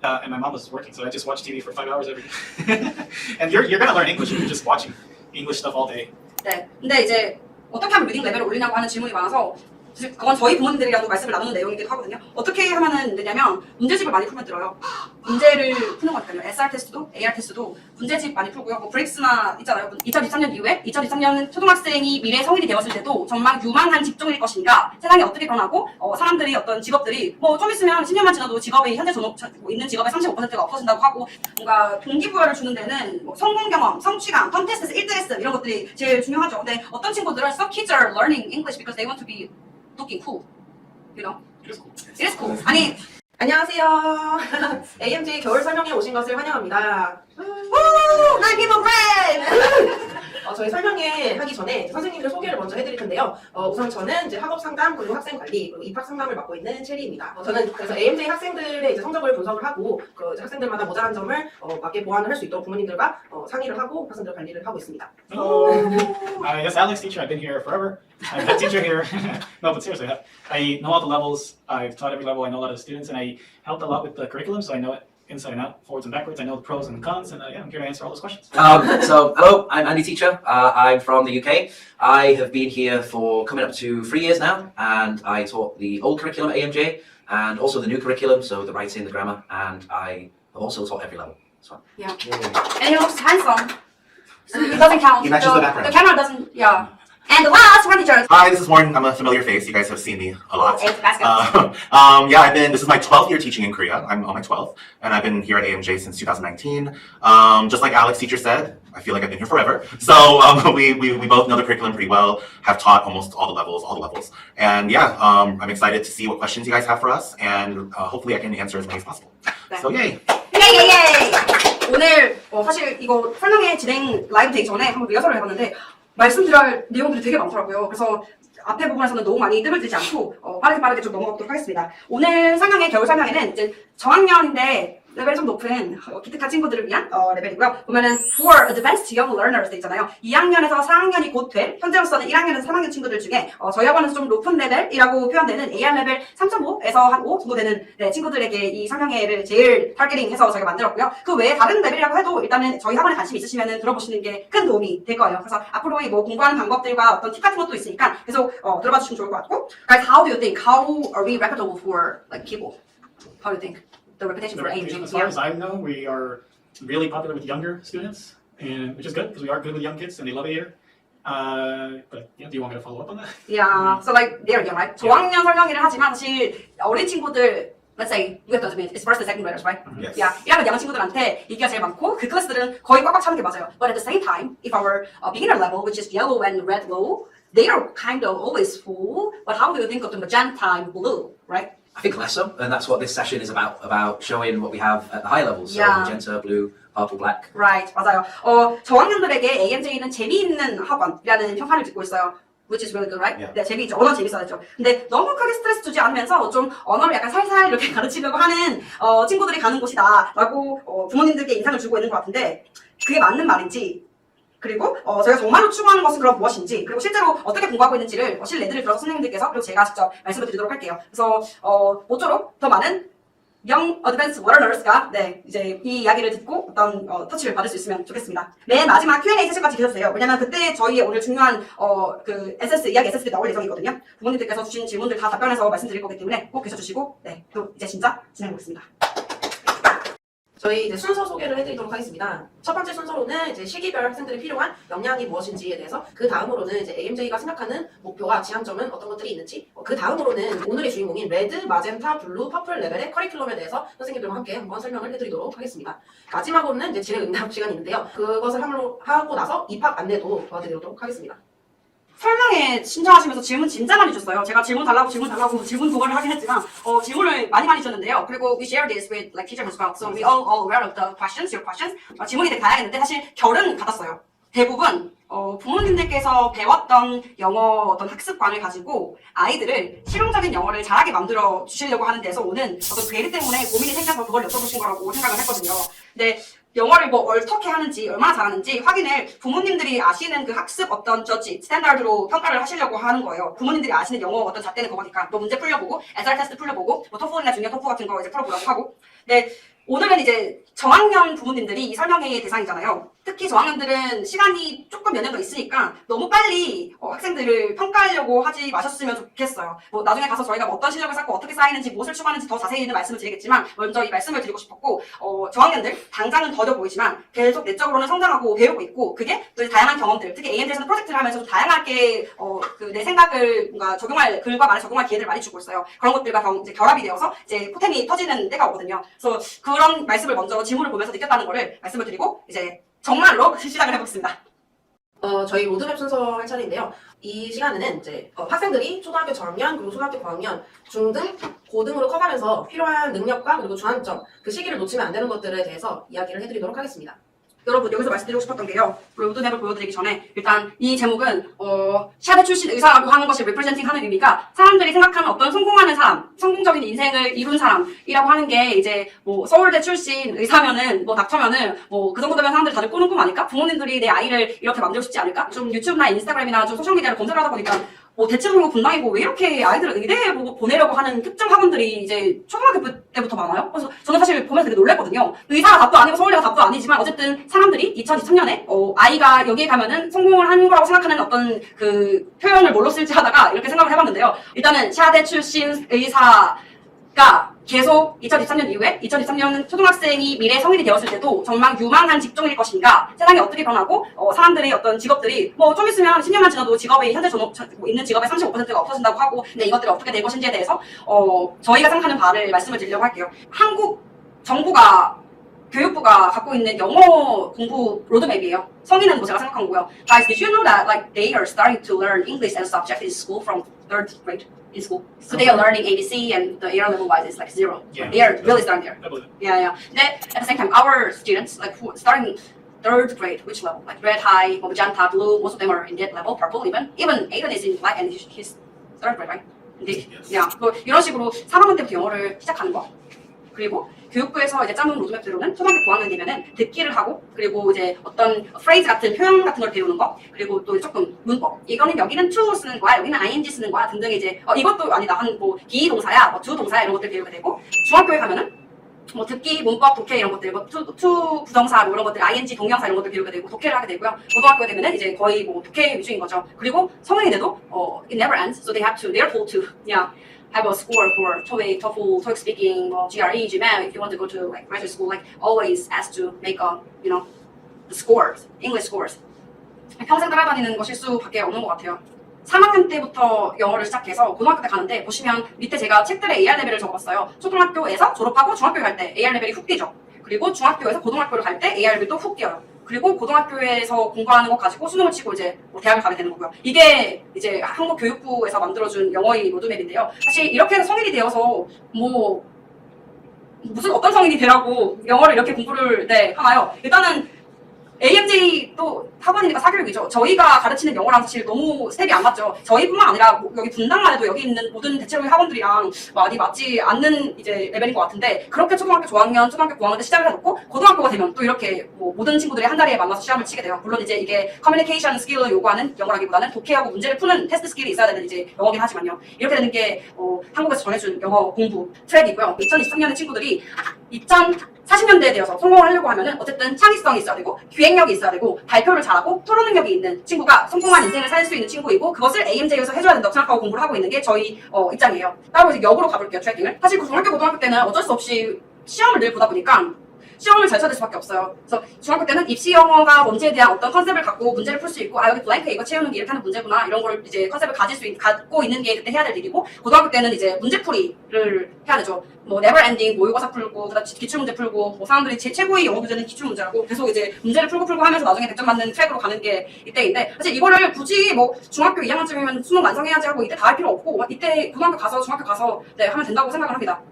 and my mom was working, so I just watched TV for 5 hours every day. And you're gonna learn English if you're just watching English stuff all day. 네. 근데 이제 어떻게 하면 리딩 레벨을 올리냐고 하는 질문이 많아서 사실 그건 저희 부모님들이랑도 말씀을 나누는 내용이기도 하거든요. 어떻게 하면은 되냐면 문제집을 많이 풀면 들어요. 문제를 푸는 거니까요. SR 테스트도 AR 테스트도 문제집 많이 풀고요. 뭐 브릭스나 있잖아요. 2023년 이후에 2023년 초등학생이 미래 성인이 되었을 때도 정말 유망한 직종일 것인가, 세상이 어떻게 변하고 사람들이 어떤 직업들이 뭐 좀 있으면 10년만 지나도 직업이 현재 있는 직업의 35%가 없어진다고 하고, 뭔가 동기부여를 주는 데는 뭐 성공 경험, 성취감, 텀 테스트, 1등 했음 이런 것들이 제일 중요하죠. 근데 어떤 친구들은 some kids are learning English because they want to be looking cool, you know? It is cool. It is cool. 아니, 안녕하세요. AMJ 겨울 설명회 오신 것을 환영합니다. woo, my people brave. 저희 설명회 하기 전에 선생님들 소개를 먼저 해드릴 텐데요. 우선 저는 이제 학업 상담, 그리고 학생 관리, 그리고 입학 상담을 맡고 있는 체리입니다. 저는 그래서 AMJ 학생들의 이제 성적을 분석을 하고 그 이제 학생들마다 모자란 점을 맞게 보완을 할 수 있도록 부모님들과 상의를 하고 학생들 관리를 하고 있습니다. Yes, Alex teacher. I've been here forever. I'm head teacher here. No, but seriously, I know all the levels. I've taught every level. I know a lot of the students, and I helped a lot with the curriculum, so I know it inside and out, forwards and backwards. I know the pros and the cons, and yeah, I'm here to answer all those questions. So hello, I'm Andy Teacher. I'm from the UK. I have been here for coming up to 3 years now, and I taught the old curriculum at AMJ and also the new curriculum, so the writing, the grammar, and I have also taught every level as well. Yeah. And he looks handsome. So it doesn't count. He matches the background. The camera doesn't, yeah. And the last one teacher. Hi, this is Warren. I'm a familiar face. You guys have seen me a lot. Eighth basket. Yeah, this is my 12th year teaching in Korea. I'm on my 12th, and I've been here at AMJ since 2019. Just like Alex teacher said, I feel like I've been here forever. So we both know the curriculum pretty well, have taught almost all the levels. And yeah, I'm excited to see what questions you guys have for us, and hopefully I can answer as many as possible. So yay! 예예예! 오늘 사실 이거 설명회 진행 라이브 되기 전에 한번 리허설을 해봤는데 말씀드릴 내용들이 되게 많더라고요. 그래서 앞에 부분에서는 너무 많이 뜸을 들지 않고 빠르게 좀 넘어가도록 하겠습니다. 오늘 설명회, 겨울 설명회는 이제 저학년인데 레벨이 좀 높은 기특한 친구들을 위한 레벨이고요. 보면은 for advanced young learners 돼 있잖아요. 2학년에서 4학년이 곧 될, 현재로서는 1학년에서 3학년 친구들 중에 저희 학원에서 좀 높은 레벨이라고 표현되는 AR 레벨 3.5에서 한 5 정도 되는 친구들에게 이 설명회를 제일 타겟팅해서 저희가 만들었고요. 그 외에 다른 레벨이라고 해도 일단은 저희 학원에 관심 있으시면 들어보시는 게 큰 도움이 될 거예요. 그래서 앞으로 뭐 공부하는 방법들과 어떤 팁 같은 것도 있으니까 계속 들어봐 주시면 좋을 것 같고. Guys, how do you think? How are we reputable for like people? How do you think? The reputation for AMJ As far as I know, we are really popular with younger students, and which is good because we are good with young kids and they love it here. But yeah, do you want me to follow up on that? Yeah, so like they're young, right? 저학년 설명회를 하지만 사실 어린 친구들, let's say you have to admit it's first and second graders, right? Yes. Yeah, 1학년 양은 친구들한테 인기가 제일 많고 그 클래스들은 거의 꽉꽉 차는 게 맞아요. But at the same time, if our beginner level, which is yellow and red low, they are kind of always full. But how do you think of the magenta and blue, right? I think less so, and that's what this session is about showing what we have at the high levels. So Yeah. magenta, blue, purple, black. Right, 맞아요. 저학년들에게 AMJ는 재미있는 학원이라는 평판을 듣고 있어요. Which is really good, right? Yeah. 네, 재미있죠. 언어 재밌어야죠. 근데 너무 크게 스트레스 주지 않으면서 좀 언어를 약간 살살 이렇게 가르치려고 하는 친구들이 가는 곳이다라고 부모님들께 인상을 주고 있는 것 같은데 그게 맞는 말인지, 그리고 저희가 정말로 추구하는 것은 그럼 무엇인지, 그리고 실제로 어떻게 공부하고 있는지를 실내들을 들어서 선생님들께서 그리고 제가 직접 말씀을 드리도록 할게요. 그래서 모쪼록 더 많은 Young Advanced Learners가 이제 이 이야기를 듣고 어떤 터치를 받을 수 있으면 좋겠습니다. 맨 마지막 Q&A 세션까지 계셔주세요. 왜냐면 그때 저희의 오늘 중요한 그 이야기 SSB 나올 예정이거든요. 부모님들께서 주신 질문들 다 답변해서 말씀드릴 거기 때문에 꼭 계셔주시고 그럼 이제 진짜 진행해보겠습니다. 저희 이제 순서 소개를 해드리도록 하겠습니다. 첫 번째 순서로는 이제 시기별 학생들이 필요한 역량이 무엇인지에 대해서, 그 다음으로는 이제 AMJ가 생각하는 목표와 지향점은 어떤 것들이 있는지, 그 다음으로는 오늘의 주인공인 레드, 마젠타, 블루, 퍼플 레벨의 커리큘럼에 대해서 선생님들과 함께 한번 설명을 해드리도록 하겠습니다. 마지막으로는 이제 질의 응답 시간이 있는데요. 그것을 하고 나서 입학 안내도 도와드리도록 하겠습니다. 설명회 신청하시면서 질문 진짜 많이 주셨어요. 제가 질문 달라고 질문 도구를 하긴 했지만 질문을 많이 주셨는데요. 그리고 we share this with like teachers as well. So we all aware of the questions, your questions. 질문이 되게 다양했는데 사실 결은 같았어요. 대부분 부모님들께서 배웠던 영어 어떤 학습관을 가지고 아이들을 실용적인 영어를 잘하게 만들어 주시려고 하는 데서 오는 어떤 괴리 때문에 고민이 생겨서 그걸 여쭤보신 거라고 생각을 했거든요. 근데 영어를 뭐 어떻게 하는지, 얼마나 잘하는지 확인을 부모님들이 아시는 그 학습 어떤 저지, 스탠다드로 평가를 하시려고 하는 거예요. 부모님들이 아시는 영어 어떤 잣대는 그거니까 또 문제 풀려보고, SR 테스트 풀려보고, 뭐 토플이나 중요 토플 같은 거 이제 풀어보라고 하고. 근데 오늘은 이제 저학년 부모님들이 이 설명회의 대상이잖아요. 특히 저학년들은 시간이 조금 몇 년 더 있으니까 너무 빨리 학생들을 평가하려고 하지 마셨으면 좋겠어요. 뭐 나중에 가서 저희가 뭐 어떤 실력을 쌓고 어떻게 쌓이는지 무엇을 추구하는지 더 자세히는 말씀을 드리겠지만 먼저 이 말씀을 드리고 싶었고 저학년들 당장은 더뎌 보이지만 계속 내적으로는 성장하고 배우고 있고 그게 또 이제 다양한 경험들 특히 AMJ에서는 프로젝트를 하면서 좀 다양하게 그 내 생각을 뭔가 적용할 글과 말을 적용할 기회를 많이 주고 있어요. 그런 것들과 이제 결합이 되어서 이제 포템이 터지는 때가 오거든요. 그래서 그런 말씀을 먼저 지문을 보면서 느꼈다는 거를 말씀을 드리고 이제 정말로 시작을 해보겠습니다. 저희 로드맵 순서 할 차례인데요. 이 시간에는 이제 학생들이 초등학교 저학년 그리고 초등학교 고학년, 중등, 고등으로 커가면서 필요한 능력과 그리고 주안점, 그 시기를 놓치면 안 되는 것들에 대해서 이야기를 해드리도록 하겠습니다. 여러분 여기서 말씀드리고 싶었던 게요. 로드맵을 보여드리기 전에 일단 이 제목은 샤드 출신 의사라고 하는 것이 representing 하는 의미가 사람들이 생각하는 어떤 성공하는 사람, 성공적인 인생을 이룬 사람이라고 하는 게 이제 뭐 서울대 출신 의사면은 뭐 닥터면은 뭐 그 정도 되면 사람들이 다들 꾸는 꿈 아닐까? 부모님들이 내 아이를 이렇게 만들고 싶지 않을까? 좀 유튜브나 인스타그램이나 좀 소셜미디어를 검색을 하다 보니까 뭐 대체적으로 분당이고 왜 이렇게 아이들을 의대에 보내려고 하는 특정 학원들이 이제 초등학교 때부터 많아요? 그래서 저는 사실 보면서 되게 놀랬거든요. 의사가 답도 아니고 서울대가 답도 아니지만 어쨌든 사람들이 2023년에 아이가 여기에 가면은 성공을 한 거라고 생각하는 어떤 그 표현을 뭘로 쓸지 하다가 이렇게 생각을 해봤는데요. 일단은 샤대 출신 의사가 계속 2023년 이후에 2023년 초등학생이 미래 성인이 되었을 때도 정말 유망한 직종일 것인가, 세상이 어떻게 변하고 사람들의 어떤 직업들이 뭐 좀 있으면 10년만 지나도 직업이 현재 있는 직업의 35%가 없어진다고 하고, 근데 이것들이 어떻게 될 것인지에 대해서 저희가 생각하는 바를 말씀을 드리려고 할게요. 한국 정부가 교육부가 갖고 있는 영어 공부 로드맵이에요. 성인은 뭐 제가 생각한 거고요. Guys, did you know that like they are starting to learn English as a subject in school from 3rd grade in school? So they are learning ABC and the AR level wise is like 0. Yeah. They are really starting there. I believe it. Yeah. Then at the same time, our students like who starting 3rd grade, which level? Like red, high, magenta, blue. Most of them are in that level. Purple even. Even Aiden is in black and he's 3rd grade, right? Indeed. Yes. Yeah. 뭐 이런 식으로 3학년 때부터 영어를 시작하는 거. 그리고 교육부에서 이제 짜놓은 로드맵대로는 초등학교 고학년 되면은 듣기를 하고, 그리고 이제 어떤 프레이즈 같은 표현 같은 걸 배우는 거, 그리고 또 조금 문법. 이거는 여기는 to 쓰는 거야, 여기는 ing 쓰는 거야 등등 이제 이것도 아니다 한 뭐 비동사야, 뭐 주동사야 이런 것들 배우게 되고, 중학교에 가면은 뭐 듣기, 문법, 독해 이런 것들, 뭐 to 부정사 뭐 이런 것들, ing 동명사 이런 것들 배우게 되고 독해를 하게 되고요. 고등학교에 되면은 이제 거의 뭐 독해 위주인 거죠. 그리고 성인이 돼도 it never ends, so they're told to have a score for TOEIC, TOEFL, TOEIC speaking, or GRE, GMAT. If you want to go to like graduate school, like always asked to make the scores, English scores. 평생 따라다니는 거 실수밖에 없는 것 같아요. 3학년 때부터 영어를 시작해서 고등학교 때 가는데 보시면 밑에 제가 책들의 AR 레벨을 적었어요. 초등학교에서 졸업하고 중학교 갈 때 AR 레벨이 훅 뛰죠. 그리고 중학교에서 고등학교를 갈 때 AR 레벨도 훅 뛰어요. 그리고 고등학교에서 공부하는 거 가지고 수능을 치고 이제 뭐 대학을 가게 되는 거고요. 이게 이제 한국 교육부에서 만들어준 영어의 로드맵인데요. 사실 이렇게 성인이 되어서 뭐 무슨 어떤 성인이 되라고 영어를 이렇게 공부를 하나요? 일단은 AMJ도 학원이니까 사교육이죠. 저희가 가르치는 영어랑 사실 너무 스텝이 안 맞죠. 저희뿐만 아니라 뭐 여기 분당만 해도 여기 있는 모든 대체로의 학원들이랑 많이 맞지 않는 이제 레벨인 것 같은데, 그렇게 초등학교 저학년, 초등학교 고학년 때 시작을 해놓고 고등학교가 되면 또 이렇게 뭐 모든 친구들이 한 자리에 만나서 시험을 치게 돼요. 물론 이제 이게 커뮤니케이션 스킬을 요구하는 영어라기보다는 독해하고 문제를 푸는 테스트 스킬이 있어야 되는 이제 영어긴 하지만요. 이렇게 되는 게 한국에서 전해준 영어 공부 트랙이고요. 2023년의 친구들이 2040년대에 되어서 성공을 하려고 하면은 어쨌든 창의성이 있어야 되고, 기획력이 있어야 되고, 발표를 잘하고 토론 능력이 있는 친구가 성공한 인생을 살 수 있는 친구이고, 그것을 AMJ에서 해줘야 된다고 생각하고 공부를 하고 있는 게 저희 입장이에요. 따로 이제 역으로 가볼게요, 트래킹을. 사실 중학교, 고등학교 때는 어쩔 수 없이 시험을 늘 보다 보니까 시험을 잘 쳐야 될 수밖에 없어요. 그래서 중학교 때는 입시 영어가 뭔지에 대한 어떤 컨셉을 갖고 문제를 풀 수 있고, 여기 블랭크 이거 채우는 게 이렇게 하는 문제구나, 이런 걸 이제 컨셉을 갖고 있는 게 그때 해야 될 일이고, 고등학교 때는 이제 문제풀이를 해야 되죠. 뭐 never ending 모의고사 풀고, 그다음 기출문제 풀고, 뭐 사람들이 최고의 영어 교재는 기출문제라고 계속 이제 문제를 풀고 하면서 나중에 100점 맞는 트랙으로 가는 게 이때인데, 사실 이거를 굳이 뭐 중학교 2학년쯤이면 수능 완성해야지 하고 이때 다 할 필요 없고, 이때 고등학교 가서 중학교 가서 하면 된다고 생각을 합니다.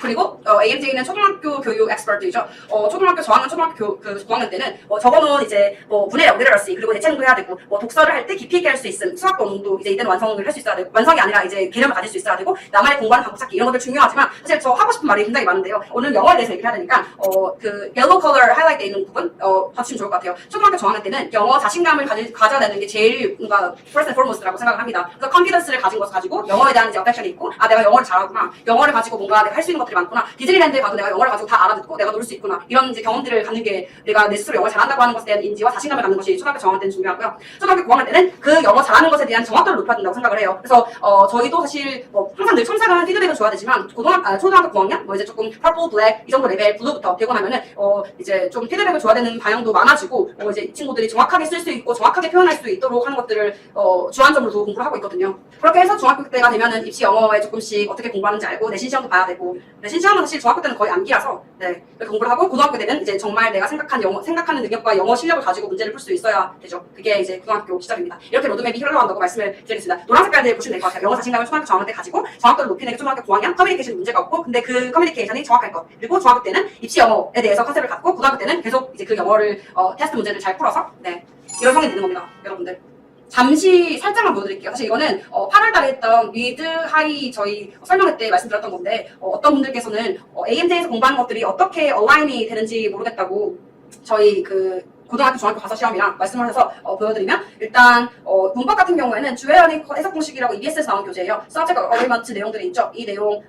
그리고 AMJ는 초등학교 교육 엑스퍼트이죠. 초등학교 저학년, 초등학교 고학년 때는 저거는 이제 분해력, 리터러시, 그리고 대체능도 해야 되고, 독서를 할 때 깊이 있게 할 수 있음, 수학 논문도 이제 이때는 완성을 할 수 있어야 되고, 완성이 아니라 이제 개념을 가질 수 있어야 되고, 나만의 공부하는 방법 찾기 이런 것들 중요하지만, 사실 저 하고 싶은 말이 굉장히 많은데요. 오늘 영어에 대해서 얘기를 해야 되니까 그 옐로우 컬러 하이라이트 있는 부분 봐주시면 좋을 것 같아요. 초등학교 저학년 때는 영어 자신감을 가져야 되는 게 제일 뭔가 first and foremost라고 생각을 합니다. 그래서 컨피던스를 가진 것을 가지고 영어에 대한 이제 어펙션이 있고, 내가 영어를 잘하구나, 영어를 가지고 뭔가 내가 할 수 있는 것도 것들이 많구나. 디즈니랜드에 가도 내가 영어를 가지고 다 알아듣고 내가 놀 수 있구나. 이런 이제 경험들을 갖는 게 내가 내 스스로 영어 잘한다고 하는 것에 대한 인지와 자신감을 갖는 것이 초등학교 저학년 때는 중요하고요. 초등학교 고학년 때는 그 영어 잘하는 것에 대한 정확도를 높여야 된다고 생각을 해요. 그래서 저희도 사실 뭐 항상 늘 첨삭은 피드백을 줘야 되지만 초등학교 고학년 뭐 이제 조금 purple, black 이 정도 레벨 블루부터 되고 나면은 이제 좀 피드백을 줘야 되는 방향도 많아지고 이제 이 친구들이 정확하게 쓸 수 있고 정확하게 표현할 수 있도록 하는 것들을 주안점으로 두고 공부를 하고 있거든요. 그렇게 해서 중학교 때가 되면은 입시 영어에 조금씩 어떻게 공부하는지 알고 내신 시험도 봐야 되고 내신 시험은 사실 중학교 때는 거의 암기라서 네, 그렇게 공부를 하고 고등학교 때는 이제 정말 내가 생각하는 능력과 영어 실력을 가지고 문제를 풀 수 있어야 되죠. 그게 이제 고등학교 시절입니다. 이렇게 로드맵이 흘러간다고 말씀을 드리겠습니다. 노란 색깔들 보시면 될 것 같아요. 영어 자신감을 초등학교 저학년 때 가지고 정확도를 높이는 게 초등학교 고학년 커뮤니케이션 문제가 없고 근데 그 커뮤니케이션이 정확할 것 그리고 중학교 때는 입시 영어에 대해서 컨셉을 갖고 고등학교 때는 계속 이제 그 영어를 테스트 문제를 잘 풀어서 네, 이런 성이 되는 겁니다. 여러분들. 잠시 살짝만 보여드릴게요. 사실 이거는 8월달에 했던 미드 하이 저희 설명회 때 말씀드렸던 건데 어떤 분들께서는 AMJ에서 공부하는 것들이 어떻게 얼라인이 되는지 모르겠다고 저희 그 고등학교, 중학교 가서 시험이랑 말씀을 해서 보여드리면 일단 문법 같은 경우에는 주회원의 해석 공식이라고 EBS에서 나온 교재예요. subject agreement 내용들이 있죠. 이 내용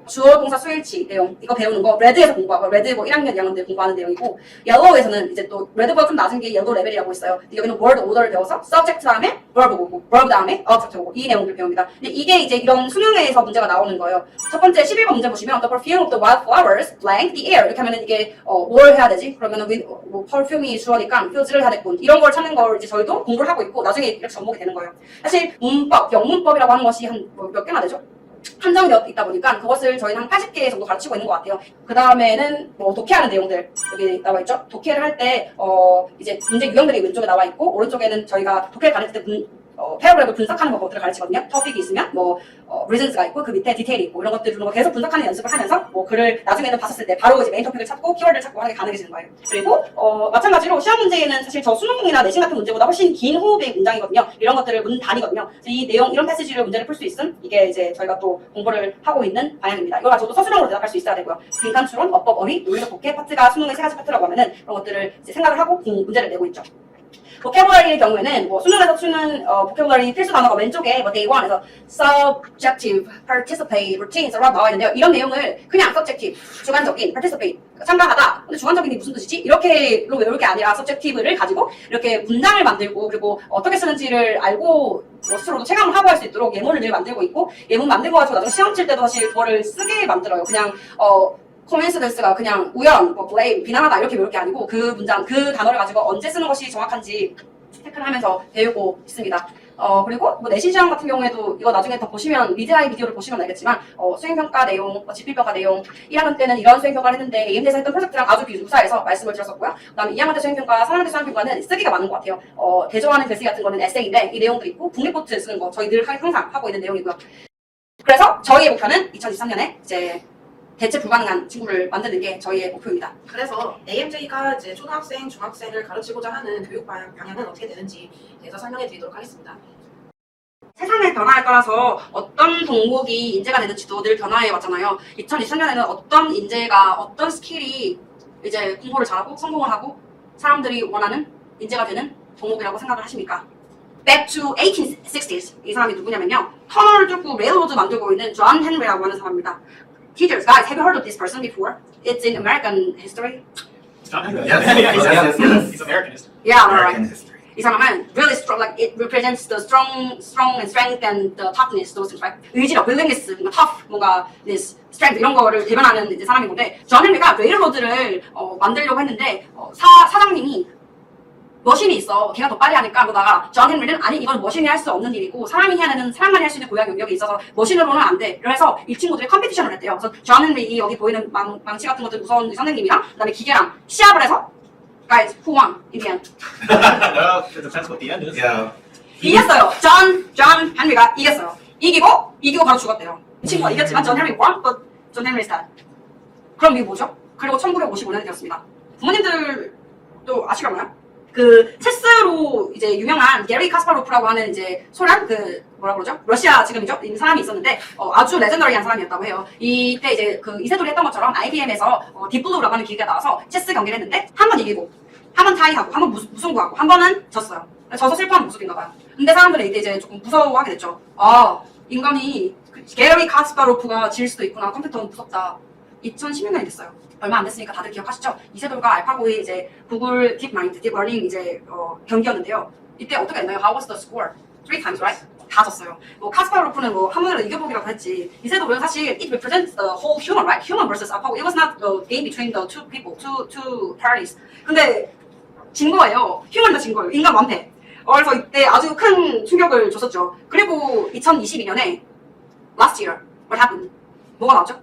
주어, 동사, 수일치 내용 이거 배우는 거 레드에서 공부하고 레드 뭐 1학년, 2학년들 공부하는 내용이고 yellow에서는 이제 또 레드보다 좀 낮은 게 yellow 레벨이라고 있어요. 여기는 word order를 배워서 subject 다음에 verb 보고 verb 다음에 object 보고 이 내용들 배웁니다. 근데 이게 이제 이런 수능에서 문제가 나오는 거예요. 첫 번째 11번 문제 보시면 the perfume of the wildflowers blank the air 이렇게 하면은 이게 뭘 해야 되지? 그러면은 뭐 perfume이 주어니까 표지를 해야 되고 이런 걸 찾는 걸 이제 저희도 공부를 하고 있고 나중에 이렇게 접목이 되는 거예요. 사실 문법, 영문법이라고 하는 것이 한 몇 개나 되죠? 한정이 되어 있다 보니까 그것을 저희는 한 80개 정도 가르치고 있는 것 같아요. 그 다음에는 뭐 독해하는 내용들 여기 나와 있죠? 독해를 할 때 이제 문제 유형들이 왼쪽에 나와 있고 오른쪽에는 저희가 독해를 가르칠 때 패러그래프를 분석하는 방법들을 가르치거든요. 토픽이 있으면 뭐 reasons가 있고 그 밑에 디테일이 있고 이런 것들을 계속 분석하는 연습을 하면서 뭐 글을 나중에는 봤었을 때 바로 이제 메인 토픽을 찾고 키워드를 찾고 하는 게 가능해지는 거예요. 그리고 마찬가지로 시험 문제에는 사실 저 수능이나 내신 같은 문제보다 훨씬 긴 호흡의 문장이거든요. 이런 것들을 문단이거든요. 그래서 이 내용 이런 패시지를 문제를 풀 수 있음 이게 이제 저희가 또 공부를 하고 있는 방향입니다. 이걸 가지고도 서술형으로 대답할 수 있어야 되고요. 빈칸 추론, 어법, 어휘, 논리적 독해 파트가 수능의 3가지 파트라고 하면은 그런 것들을 이제 생각을 하고 문제를 내고 있죠. 보캐블러리의 경우에는 뭐 수능에서 주는 보캐블러리 필수 단어가 왼쪽에 뭐 day 1에서 subjective, participate, routines 라고 나와 있는데요. 이런 내용을 그냥 subjective, 주관적인, participate, 참가하다. 근데 주관적인이 무슨 뜻이지? 이렇게로 외울 게 아니라 subjective를 가지고 이렇게 문장을 만들고 그리고 어떻게 쓰는지를 알고 뭐 스스로도 체감을 하고 할 수 있도록 예문을 늘 만들고 있고 예문 만들고 가지고 나중에 시험 칠 때도 사실 그거를 쓰게 만들어요. 그냥 coincidence가 그냥 우연, 뭐 blame, 비난하다 이렇게 외울 게 아니고 그 문장, 그 단어를 가지고 언제 쓰는 것이 정확한지 체크를 하면서 배우고 있습니다. 그리고 뭐 내신 시험 같은 경우에도 이거 나중에 더 보시면 미드하이 비디오를 보시면 알겠지만 수행평가 내용, 지필평가 내용 1학년 때는 이런 수행평가를 했는데 AM대에서 했던 프로젝트랑 아주 유사해서 말씀을 드렸었고요. 그 다음에 2학년 때 수행평가, 3학년 때 수행평가는 쓰기가 많은 것 같아요. 대조하는 글쓰기 같은 거는 에세이인데 이 내용도 있고 국립포트 쓰는 거 저희 늘 항상 하고 있는 내용이고요. 그래서 저희의 목표는 2023년에 이제 대체 불가능한 친구를 만드는 게 저희의 목표입니다. 그래서 AMJ가 이제 초등학생, 중학생을 가르치고자 하는 교육 방향은 어떻게 되는지 대해서 설명해 드리도록 하겠습니다. 세상의 변화에 따라서 어떤 동목이 인재가 되는지도 늘 변화해 왔잖아요. 2023년에는 어떤 인재가 어떤 스킬이 이제 공부를 잘하고 성공을 하고 사람들이 원하는 인재가 되는 동목이라고 생각을 하십니까? Back to 1860s 이 사람이 누구냐면요. 터널을 뚫고 레일로드 만들고 있는 존 헨리라고 하는 사람입니다. Teachers, guys, have you heard of this person before? It's in American history. It's not Yes, yes, yes. It's Americanist. Yeah, American alright. history. 이 사람은 really strong, like it represents the strong and strength and the toughness, those things, right? 의지력, willingness, 뭔가 tough, 뭔가 this strength 이런 거를 대변하는 이제 사람인 건데, 존 헨리가 레일로드를 만들려고 했는데 사장님이 머신이 있어. 걔가 더 빨리 하니까 너다가 존 헨리는 아니 이건 머신이 할 수 없는 일이고 사람이 해야 되는 사람만이 할 수 있는 고유한 능력이 있어서 머신으로는 안 돼. 그래서 이 친구들이 컴피티션을 했대요. 그래서 존 헨리 여기 보이는 망치 같은 것들 무서운 선생님이랑 그다음에 기계랑 시합을 해서 guys who won in the end? Well, it depends what the end is. Yeah. 이겼어요. 존 헨리가 이겼어요. 이기고 바로 죽었대요. 이 친구가 이겼지만 존 헨리 won, but 존 헨리 died. 그럼 이게 뭐죠? 그리고 1955년이 되었습니다. 부모님들도 아시려나요? 그 체스로 이제 유명한 게리 카스파로프라고 하는 이제 소련 그 뭐라 그러죠? 러시아 지금이죠? 이 사람이 있었는데 아주 레전더리한 사람이었다고 해요. 이때 이제 그 이세돌이 했던 것처럼 IBM에서 딥블루라고 하는 기계가 나와서 체스 경기를 했는데 한 번 이기고 한 번 타이하고 한 번 무승부하고 한 번은 졌어요. 져서 실패한 모습인가 봐요. 근데 사람들이 이때 이제 조금 무서워하게 됐죠. 아 인간이 게리 카스파로프가 질 수도 있구나. 컴퓨터는 무섭다. 2016년이 됐어요. 얼마 안 됐으니까 다들 기억하시죠? 이세돌과 알파고의 이제 구글 딥마인드, 딥러닝 이제 경기였는데요. 이때 어떻게 했나요? How was the score? 3 times, right? 다 졌어요. 뭐 카스파로프는 뭐 한 번으로 이겨보기라고 했지. 이세돌은 사실 it represents the whole human, right? Human versus 알파고. It was not the game between the two people, two parties. 근데 진 거예요. 휴먼도 진 거예요. 인간 완패. 그래서 이때 아주 큰 충격을 줬었죠. 그리고 2022년에 last year, what happened? 뭐가 나왔죠?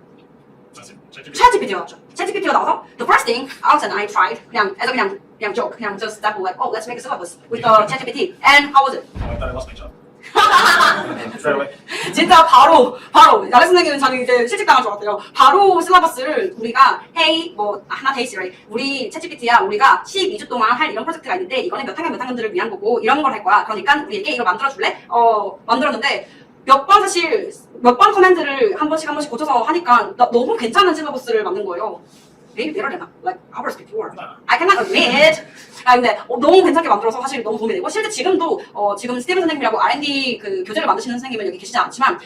ChatGPT가 나왔죠. ChatGPT가 나와서 the first thing Alex and I tried 그냥 as a 그냥 joke, 그냥 just that like oh let's make a syllabus with the ChatGPT and how was it? I thought I lost my job. Straight away. 진짜 바로 나래 선생님은 자기 이제 실직당한 줄 알았대요. 바로 실러버스를 우리가 hey 뭐 하나 데이지 right 우리 챗GPT야 우리가 12주 동안 할 이런 프로젝트가 있는데 이거는 몇 학년들을 위한 거고 이런 걸 할 거야. 그러니까 우리에게 이거 만들어줄래? 만들었는데 몇 번 커맨드를 한 번씩 고쳐서 하니까 너무 괜찮은 실러버스를 만든 거예요. Maybe better than like ours before. I cannot admit. 근데 너무 괜찮게 만들어서 사실 너무 도움이 되고 실제 지금도 지금 스티븐 선생님이라고 R&D 그 교재를 만드시는 선생님은 여기 계시지 않지만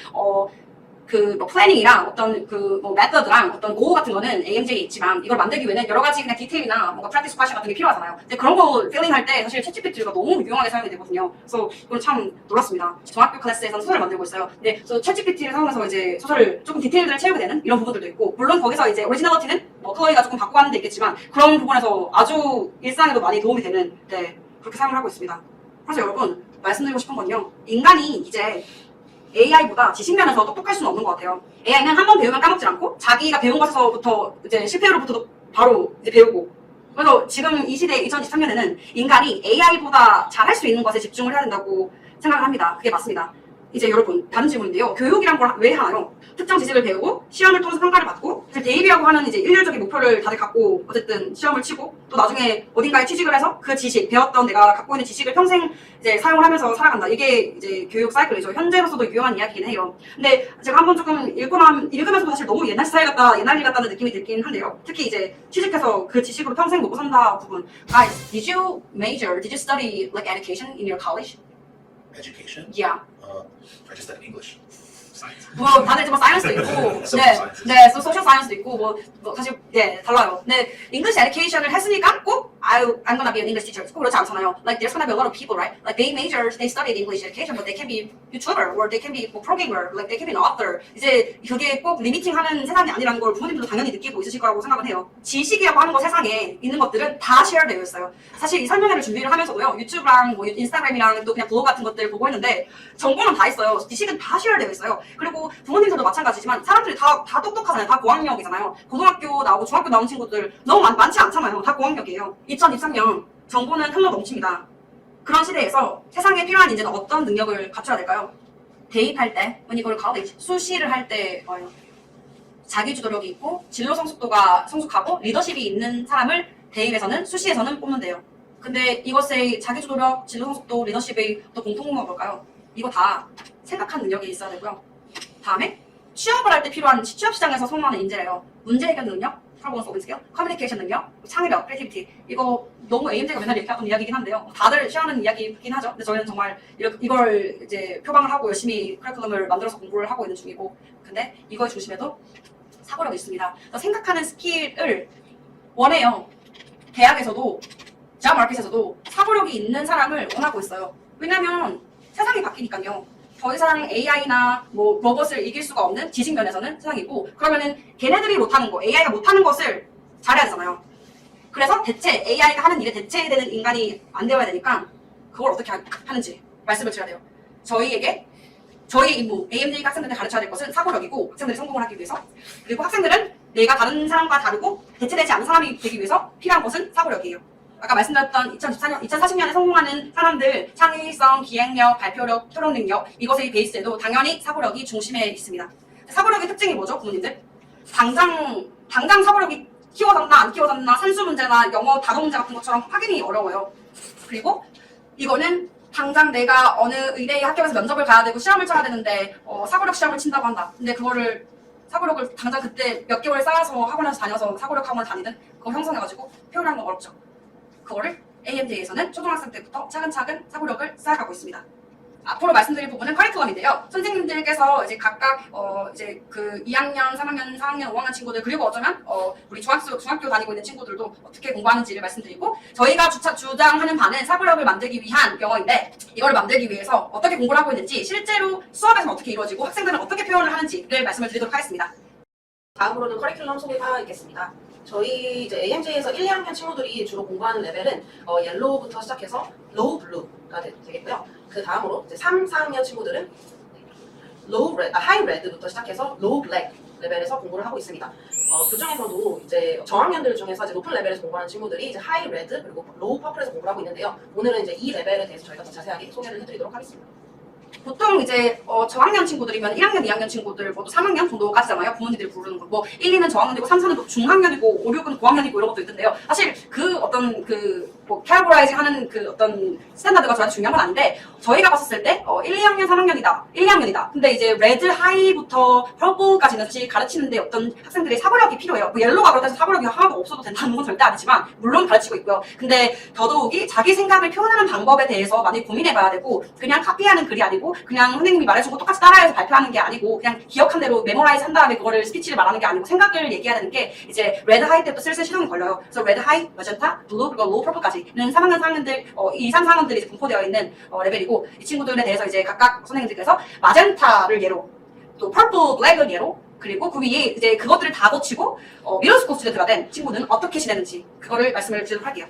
그 뭐 플래닝이랑 어떤 그 뭐 메서드랑 어떤 고우 같은 거는 AMJ에 있지만 이걸 만들기 위해는 여러 가지 그냥 디테일이나 뭔가 프랙티스 퀘션 같은 게 필요하잖아요. 근데 그런 거 필링할 때 사실 챗GPT가 너무 유용하게 사용이 되거든요. 그래서 이건 참 놀랐습니다. 중학교 클래스에서는 소설을 만들고 있어요. 근데 저 챗GPT를 사용해서 이제 소설을 조금 디테일들을 채우게 되는 이런 부분들도 있고 물론 거기서 이제 오리지널리티는 뭐 클로이가 조금 바꾸고 하는 데 있겠지만 그런 부분에서 아주 일상에도 많이 도움이 되는 그렇게 사용을 하고 있습니다. 그래서 여러분 말씀드리고 싶은 건요. 인간이 이제 AI보다 지식면에서 똑똑할 수는 없는 것 같아요. AI는 한 번 배우면 까먹지 않고 자기가 배운 것에서부터 이제 실패로부터도 바로 이제 배우고 그래서 지금 이 시대 2023년에는 인간이 AI보다 잘할 수 있는 것에 집중을 해야 된다고 생각을 합니다. 그게 맞습니다. 이제 여러분 다른 질문인데요. 교육이란 걸 왜 하나요? 특정 지식을 배우고 시험을 통해서 평가를 받고 사실 대입이라고 하는 이제 일률적인 목표를 다들 갖고 어쨌든 시험을 치고 또 나중에 어딘가에 취직을 해서 그 지식 배웠던 내가 갖고 있는 지식을 평생 이제 사용을 하면서 살아간다. 이게 이제 교육 사이클이죠. 현재로서도 유효한 이야기긴 해요. 근데 제가 한번 조금 읽으면서도 사실 너무 옛날 스타일 같다, 옛날 일 같다는 느낌이 들긴 한데요. 특히 이제 취직해서 그 지식으로 평생 먹고 산다 부분. Guys, did you study like education in your college? Education? Yeah. I just studied English. Science. 뭐 다들 뭐 사이언스도 있고, 소셜 사이언스도 있고, 뭐 사실 달라요. 근데 English education을 했으니까 꼭 I'm gonna be an English teacher. 꼭 그렇지 않잖아요. Like there's gonna be a lot of people, right? Like they studied English education, but they can be YouTuber or they can be programmer, like they can be an author. 이제 그게 꼭 리미팅하는 세상이 아니라는 걸 부모님들도 당연히 느끼고 있으실 거라고 생각을 해요. 지식이라고 하는 거 세상에 있는 것들은 다 쉐어되어 있어요. 사실 이 설명회를 준비를 하면서도요, 유튜브랑 뭐 인스타그램이랑 또 그냥 블로그 같은 것들 보고 했는데 정보는 다 있어요. 지식은 다 쉐어되어 있어요. 그리고 부모님들도 마찬가지지만 사람들이 다 똑똑하잖아요. 다 고학력이잖아요. 고등학교 나오고 중학교 나온 친구들 너무 많지 않잖아요. 다 고학력이에요. 2023년 정보는 흘러 넘칩니다. 그런 시대에서 세상에 필요한 인재는 어떤 능력을 갖춰야 될까요? 대입할 때, when you go to college, 수시를 할 때 자기주도력이 있고 진로 성숙하고 리더십이 있는 사람을 대입에서는 수시에서는 뽑는데요. 근데 이것의 자기주도력, 진로 성숙도, 리더십의 또 공통점은 뭘까요? 이거 다 생각한 능력이 있어야 되고요. 다음에 취업을 할 때 필요한 취업 시장에서 선호하는 인재래요. 문제 해결 능력, 프로그램 서비스 스킬, 커뮤니케이션 능력, 창의력, 크리에이티비티. 이거 너무 AMJ가 맨날 이렇게 하던 이야기긴 한데요. 다들 쉐어하는 이야기긴 하죠. 근데 저희는 정말 이걸 이제 표방을 하고 열심히 커리큘럼을 만들어서 공부를 하고 있는 중이고, 근데 이거의 중심에도 사고력이 있습니다. 그래서 생각하는 스킬을 원해요. 대학에서도 잡 마켓에서도 사고력이 있는 사람을 원하고 있어요. 왜냐면 세상이 바뀌니까요. 더 이상 AI나 뭐 로봇을 이길 수가 없는 지식 면에서는 세상이고, 그러면은 걔네들이 못하는 거, AI가 못하는 것을 잘해야 되잖아요. 그래서 AI가 하는 일에 대체되는 인간이 안 되어야 되니까 그걸 어떻게 하는지 말씀을 드려야 돼요. 저희의 임무, AMJ 학생들한테 가르쳐야 될 것은 사고력이고, 학생들이 성공을 하기 위해서. 그리고 학생들은 내가 다른 사람과 다르고 대체되지 않는 사람이 되기 위해서 필요한 것은 사고력이에요. 아까 말씀드렸던 2040년에 성공하는 사람들, 창의성, 기획력, 발표력, 토론 능력, 이것의 베이스에도 당연히 사고력이 중심에 있습니다. 사고력의 특징이 뭐죠, 부모님들? 당장 사고력이 키워졌나 안 키워졌나, 산수 문제나 영어 단어 문제 같은 것처럼 확인이 어려워요. 그리고 이거는 당장 내가 어느 의대의 학교에서 면접을 가야 되고 시험을 쳐야 되는데 사고력 시험을 친다고 한다. 근데 사고력을 당장 그때 몇 개월 쌓아서 학원에서 다녀서 사고력 학원을 다니든 그거 형성해가지고 표현하는 건 어렵죠. 그거를 AMJ에서는 초등학생 때부터 차근차근 사고력을 쌓아가고 있습니다. 앞으로 말씀드릴 부분은 커리큘럼인데요. 선생님들께서 이제 각각 이제 그 2학년, 3학년, 4학년, 5학년 친구들 그리고 어쩌면 우리 중학교 다니고 있는 친구들도 어떻게 공부하는지를 말씀드리고 저희가 주장하는 바는 사고력을 만들기 위한 영어인데 이거를 만들기 위해서 어떻게 공부를 하고 있는지 실제로 수업에서는 어떻게 이루어지고 학생들은 어떻게 표현을 하는지를 말씀을 드리도록 하겠습니다. 다음으로는 커리큘럼 소개가 있겠습니다. 저희 이제 AMJ에서 1, 2학년 친구들이 주로 공부하는 레벨은 옐로우부터 시작해서 로우 블루가 되겠고요. 그 다음으로 이제 3, 4학년 친구들은 하이 레드부터 시작해서 로우 블랙 레벨에서 공부를 하고 있습니다. 그 중에서도 이제 저학년들 중에서 이제 높은 레벨에서 공부하는 친구들이 이제 하이 레드 그리고 로우 퍼플에서 공부를 하고 있는데요. 오늘은 이제 이 레벨에 대해서 저희가 더 자세하게 소개를 해드리도록 하겠습니다. 보통 이제 저학년 친구들이면 1학년, 2학년 친구들 모두 3학년 정도까지잖아요. 부모님들이 부르는 거. 뭐 1, 2는 저학년이고 3, 4는 중학년이고 5, 6은 고학년이고 이런 것도 있던데요. 사실 그 어떤 뭐 캐러고라이징 하는 그 어떤 스탠다드가 저한테 중요한 건 아닌데 저희가 봤을 때 1, 2학년, 3학년이다. 1, 2학년이다. 근데 이제 레드 하이부터 퍼플까지는 사실 가르치는데 어떤 학생들의 사고력이 필요해요. 뭐 옐로우가 그렇다고 해서 사고력이 하나도 없어도 된다는 건 절대 아니지만 물론 가르치고 있고요. 근데 더더욱이 자기 생각을 표현하는 방법에 대해서 많이 고민해봐야 되고 그냥 카피하는 글이 아니고 그냥 선생님이 말해준 거 똑같이 따라해서 발표하는 게 아니고 그냥 기억한 대로 메모라이즈 한 다음에 그거를 스피치를 말하는 게 아니고 생각을 얘기해야 되는 게 이제 레드 하이 때부터 슬슬 시동이 걸려요. 그래서 레드 하이, 머젠타, 블루 그리고 로우 퍼플까지는 3학년, 4학년들 2, 3, 4학년들이 이제 분포되어 있는 레벨이고 이 친구들에 대해서 이제 각각 선생님들께서 마젠타를 예로 또 퍼플, 블랙을 예로 그리고 그 위에 이제 그것들을 다 거치고 미들스쿨 스튜던트가 된 친구는 어떻게 지내는지 그거를 말씀을 드리도록 할게요.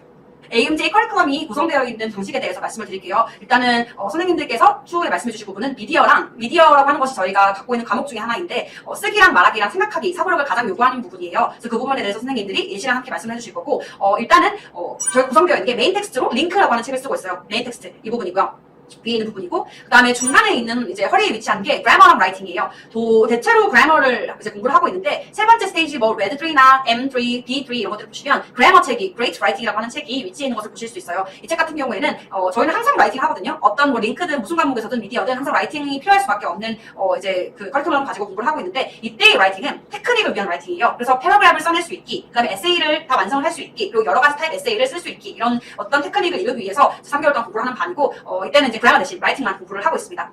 AMJ 커리큘럼이 구성되어 있는 방식에 대해서 말씀을 드릴게요. 일단은 선생님들께서 추후에 말씀해 주실 부분은 미디어라고 하는 것이 저희가 갖고 있는 과목 중에 하나인데 쓰기랑 말하기랑 생각하기, 사고력을 가장 요구하는 부분이에요. 그래서 그 부분에 대해서 선생님들이 예시랑 함께 말씀해 주실 거고 일단은 저희가 구성되어 있는 게 메인 텍스트로 링크라고 하는 책을 쓰고 있어요. 메인 텍스트 이 부분이고요. 위에 있는 부분이고 그 다음에 중간에 있는 이제 허리에 위치한 게 그래머랑 라이팅이에요. 대체로 그래머를 이제 공부를 하고 있는데 세 번째 스테이지 뭐 레드 3나 M3, B3 이런 것들을 보시면 그래머 책이 Great Writing이라고 하는 책이 위치해 있는 것을 보실 수 있어요. 이 책 같은 경우에는 저희는 항상 라이팅 하거든요. 어떤 뭐 링크든 무슨 과목에서든 미디어든 항상 라이팅이 필요할 수밖에 없는 이제 그 커리큘럼을 가지고 공부를 하고 있는데 이때의 라이팅은 테크닉을 위한 라이팅이에요. 그래서 패러그래프를 써낼 수 있기, 그 다음에 에세이를 다 완성을 할 수 있기, 그리고 여러 가지 타입 에세이를 쓸 수 있기 이런 어떤 테크닉을 이루기 위해서 3개월 동안 공부를 하는 반이고 이때는 이제 그래머 대신 라이팅만 공부를 하고 있습니다.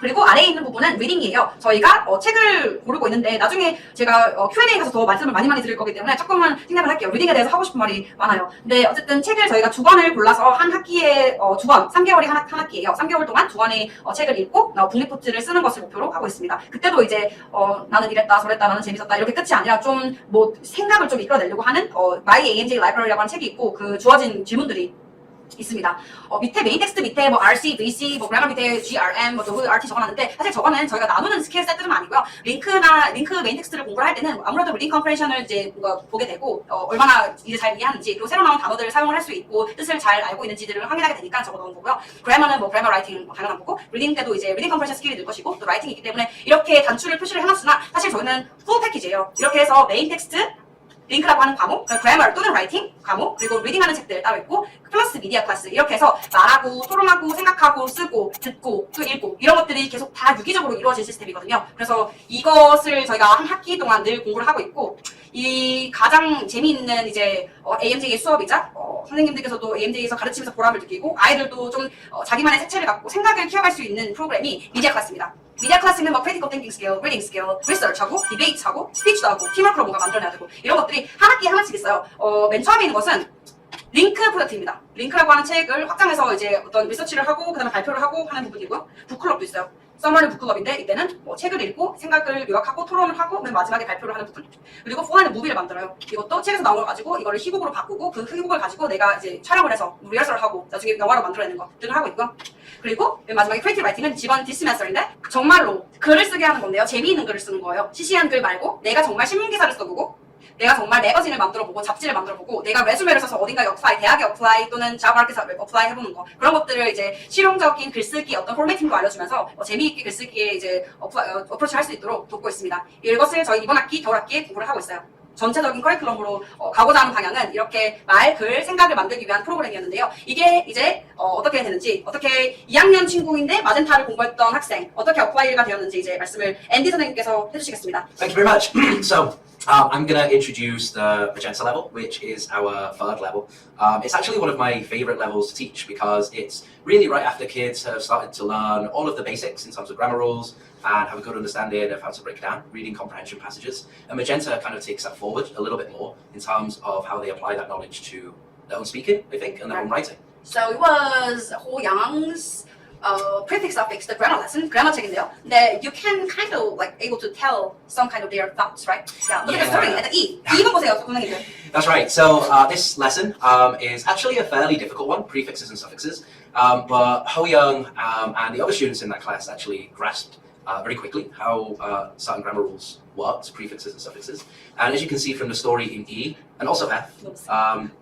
그리고 아래에 있는 부분은 리딩이에요. 저희가 책을 고르고 있는데 나중에 제가 Q&A 가서 더 말씀을 많이 드릴 거기 때문에 조금만 생각을 할게요. 리딩에 대해서 하고 싶은 말이 많아요. 근데 어쨌든 책을 저희가 2권을 골라서 한 학기에 2권, 3개월이 한 학기예요. 3개월 동안 2권의 책을 읽고 북리포트를 쓰는 것을 목표로 하고 있습니다. 그때도 이제 나는 이랬다 저랬다 나는 재밌었다 이렇게 끝이 아니라 좀 뭐 생각을 좀 이끌어내려고 하는 My AMJ Library라고 하는 책이 있고 그 주어진 질문들이 있습니다. 밑에 메인 텍스트 밑에 뭐 RC, VC, 뭐 그래머 밑에 GRM, 뭐 WRT 적어놨는데 사실 저거는 저희가 나누는 스킬 세트는 아니고요. 링크 메인 텍스트를 공부를 할 때는 아무래도 리딩 컴프레션을 이제 보게 되고 얼마나 이제 잘 이해하는지 그리고 새로 나온 단어들을 사용을 할 수 있고 뜻을 잘 알고 있는지들을 확인하게 되니까 적어놓은 거고요. 그래머는 뭐 그래머 라이팅 당연한 거고 리딩 때도 이제 리딩 컴프레션 스킬이 늘 것이고 또 라이팅이 있기 때문에 이렇게 단추를 표시를 해놨으나 사실 저희는 풀 패키지예요. 이렇게 해서 메인 텍스트 링크라고 하는 과목, 그래머 또는 라이팅 과목, 그리고 리딩하는 책들 따로 있고 플러스 미디어 클래스 이렇게 해서 말하고 토론하고 생각하고 쓰고 듣고 또 읽고 이런 것들이 계속 다 유기적으로 이루어진 시스템이거든요. 그래서 이것을 저희가 한 학기 동안 늘 공부를 하고 있고 이 가장 재미있는 이제 AMJ의 수업이자 선생님들께서도 AMJ에서 가르치면서 보람을 느끼고 아이들도 좀 자기만의 색채를 갖고 생각을 키워갈 수 있는 프로그램이 미디어 클래스입니다. 미디어 클래스는 뭐 critical thinking skill, reading skill, research하고 디베이트하고 스피치도 하고 팀워크로 뭔가 만들어내야 되고 이런 것들이 한 학기에 하나씩 있어요. 맨 처음에 있는 것은 링크 프로젝트입니다. 링크라고 하는 책을 확장해서 이제 어떤 리서치를 하고 그다음에 발표를 하고 하는 부분이고요. 북클럽도 있어요. 서머리 북클럽인데 이때는 뭐 책을 읽고 생각을 요약하고 토론을 하고 맨 마지막에 발표를 하는 부분. 그리고 포함의 무비를 만들어요. 이것도 책에서 나온 걸 가지고 이거를 희곡으로 바꾸고 그 희곡을 가지고 내가 이제 촬영을 해서 리허설을 하고 나중에 영화로 만들어내는 것들을 하고 있고요. 그리고 맨 마지막에 크리에이티브 라이팅은 이번 디스메서인데 정말로 글을 쓰게 하는 건데요. 재미있는 글을 쓰는 거예요. 시시한 글 말고 내가 정말 신문기사를 써보고 내가 정말 매거진을 만들어보고 잡지를 만들어보고 내가 레주메를 써서 어딘가에 어플라이, 대학에 어플라이 또는 잡마켓에서 어플라이 해보는 거 그런 것들을 이제 실용적인 글쓰기 어떤 포매팅도 알려주면서 재미있게 글쓰기에 이제 어프로치 할 수 있도록 돕고 있습니다. 이것을 저희 이번 학기 겨울 학기에 공부를 하고 있어요. 전체적인 커리큘럼으로 가고자 하는 방향은 이렇게 말, 글, 생각을 만들기 위한 프로그램이었는데요. 이게 이제 어떻게 되는지, 어떻게 2학년 친구인데 마젠타를 공부했던 학생, 어떻게 어플라이가 되었는지 이제 말씀을 앤디 선생님께서 해주시겠습니다. Thank you very much. So, I'm going to introduce the Magenta level, which is our third level. It's actually one of my favorite levels to teach because it's really right after kids have started to learn all of the basics in terms of grammar rules and have a good understanding of how to break down reading comprehension passages. And Magenta kind of takes that forward a little bit more in terms of how they apply that knowledge to their own speaking, I think, and their own writing. So it was Ho Young's prefix suffix, the grammar lesson, grammar 책인데요. That you can kind of like able to tell some kind of their thoughts, right? Yeah. Look at the starting at the E. 이거 보세요, 선생님들. That's right. So this lesson is actually a fairly difficult one, prefixes and suffixes. But Ho Young and the other students in that class actually grasped very quickly how certain grammar rules worked, prefixes and suffixes. And as you can see from the story in E, and also F,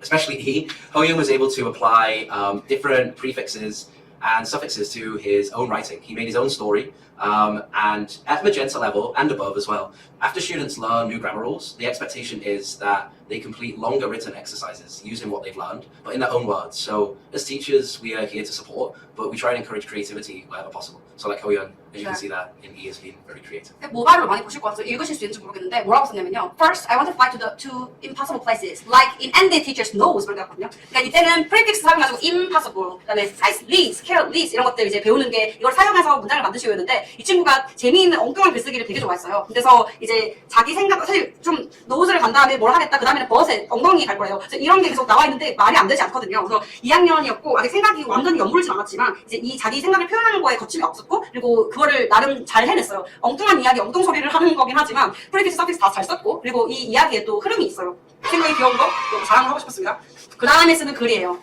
especially E, Ho Young was able to apply different prefixes and suffixes to his own writing. He made his own story, and at Magenta level and above as well, after students learn new grammar rules, the expectation is that they complete longer written exercises using what they've learned, but in their own words. So as teachers, we are here to support, but we try and encourage creativity wherever possible. So like Ho Young, as you can see that in E has been very creative. 모바일로 많이 보실 것 같아서 읽으실 수 있는지 모르겠는데 뭐라고 썼냐면요. First, I want to fly to the two impossible places, like in Andy teacher's nose 그런 거 같거든요. 그러니까 이때는 prefix 사용해가지고 impossible, 그다음에 size, least, carrot, least 이런 것들 이제 배우는 게 이걸 사용해서 문장을 만드시고 있는데 이 친구가 재미있는 엉뚱한 글쓰기를 되게 좋아했어요. 그래서 이제 자기 생각 사실 좀 nose를 간 다음에 뭘 하겠다 그 다음에는 버스에 엉덩이 갈 거예요. 그래서 이런 게 계속 나와 있는데 말이 안 되지 않거든요. 그래서 2학년이었고 아직 생각이 완전히 연물진 않았지만 이제 이 자기 생각을 표현하는 거에 거침이 없었고 그리고 그거를 나름 잘 해냈어요. 엉뚱한 이야기, 엉뚱 소리를 하는 거긴 하지만 프리픽스, 서픽스 다 잘 썼고 그리고 이 이야기에 또 흐름이 있어요. 생각이 귀여운 거 자랑을 하고 싶었습니다. 그 다음에 쓰는 글이에요.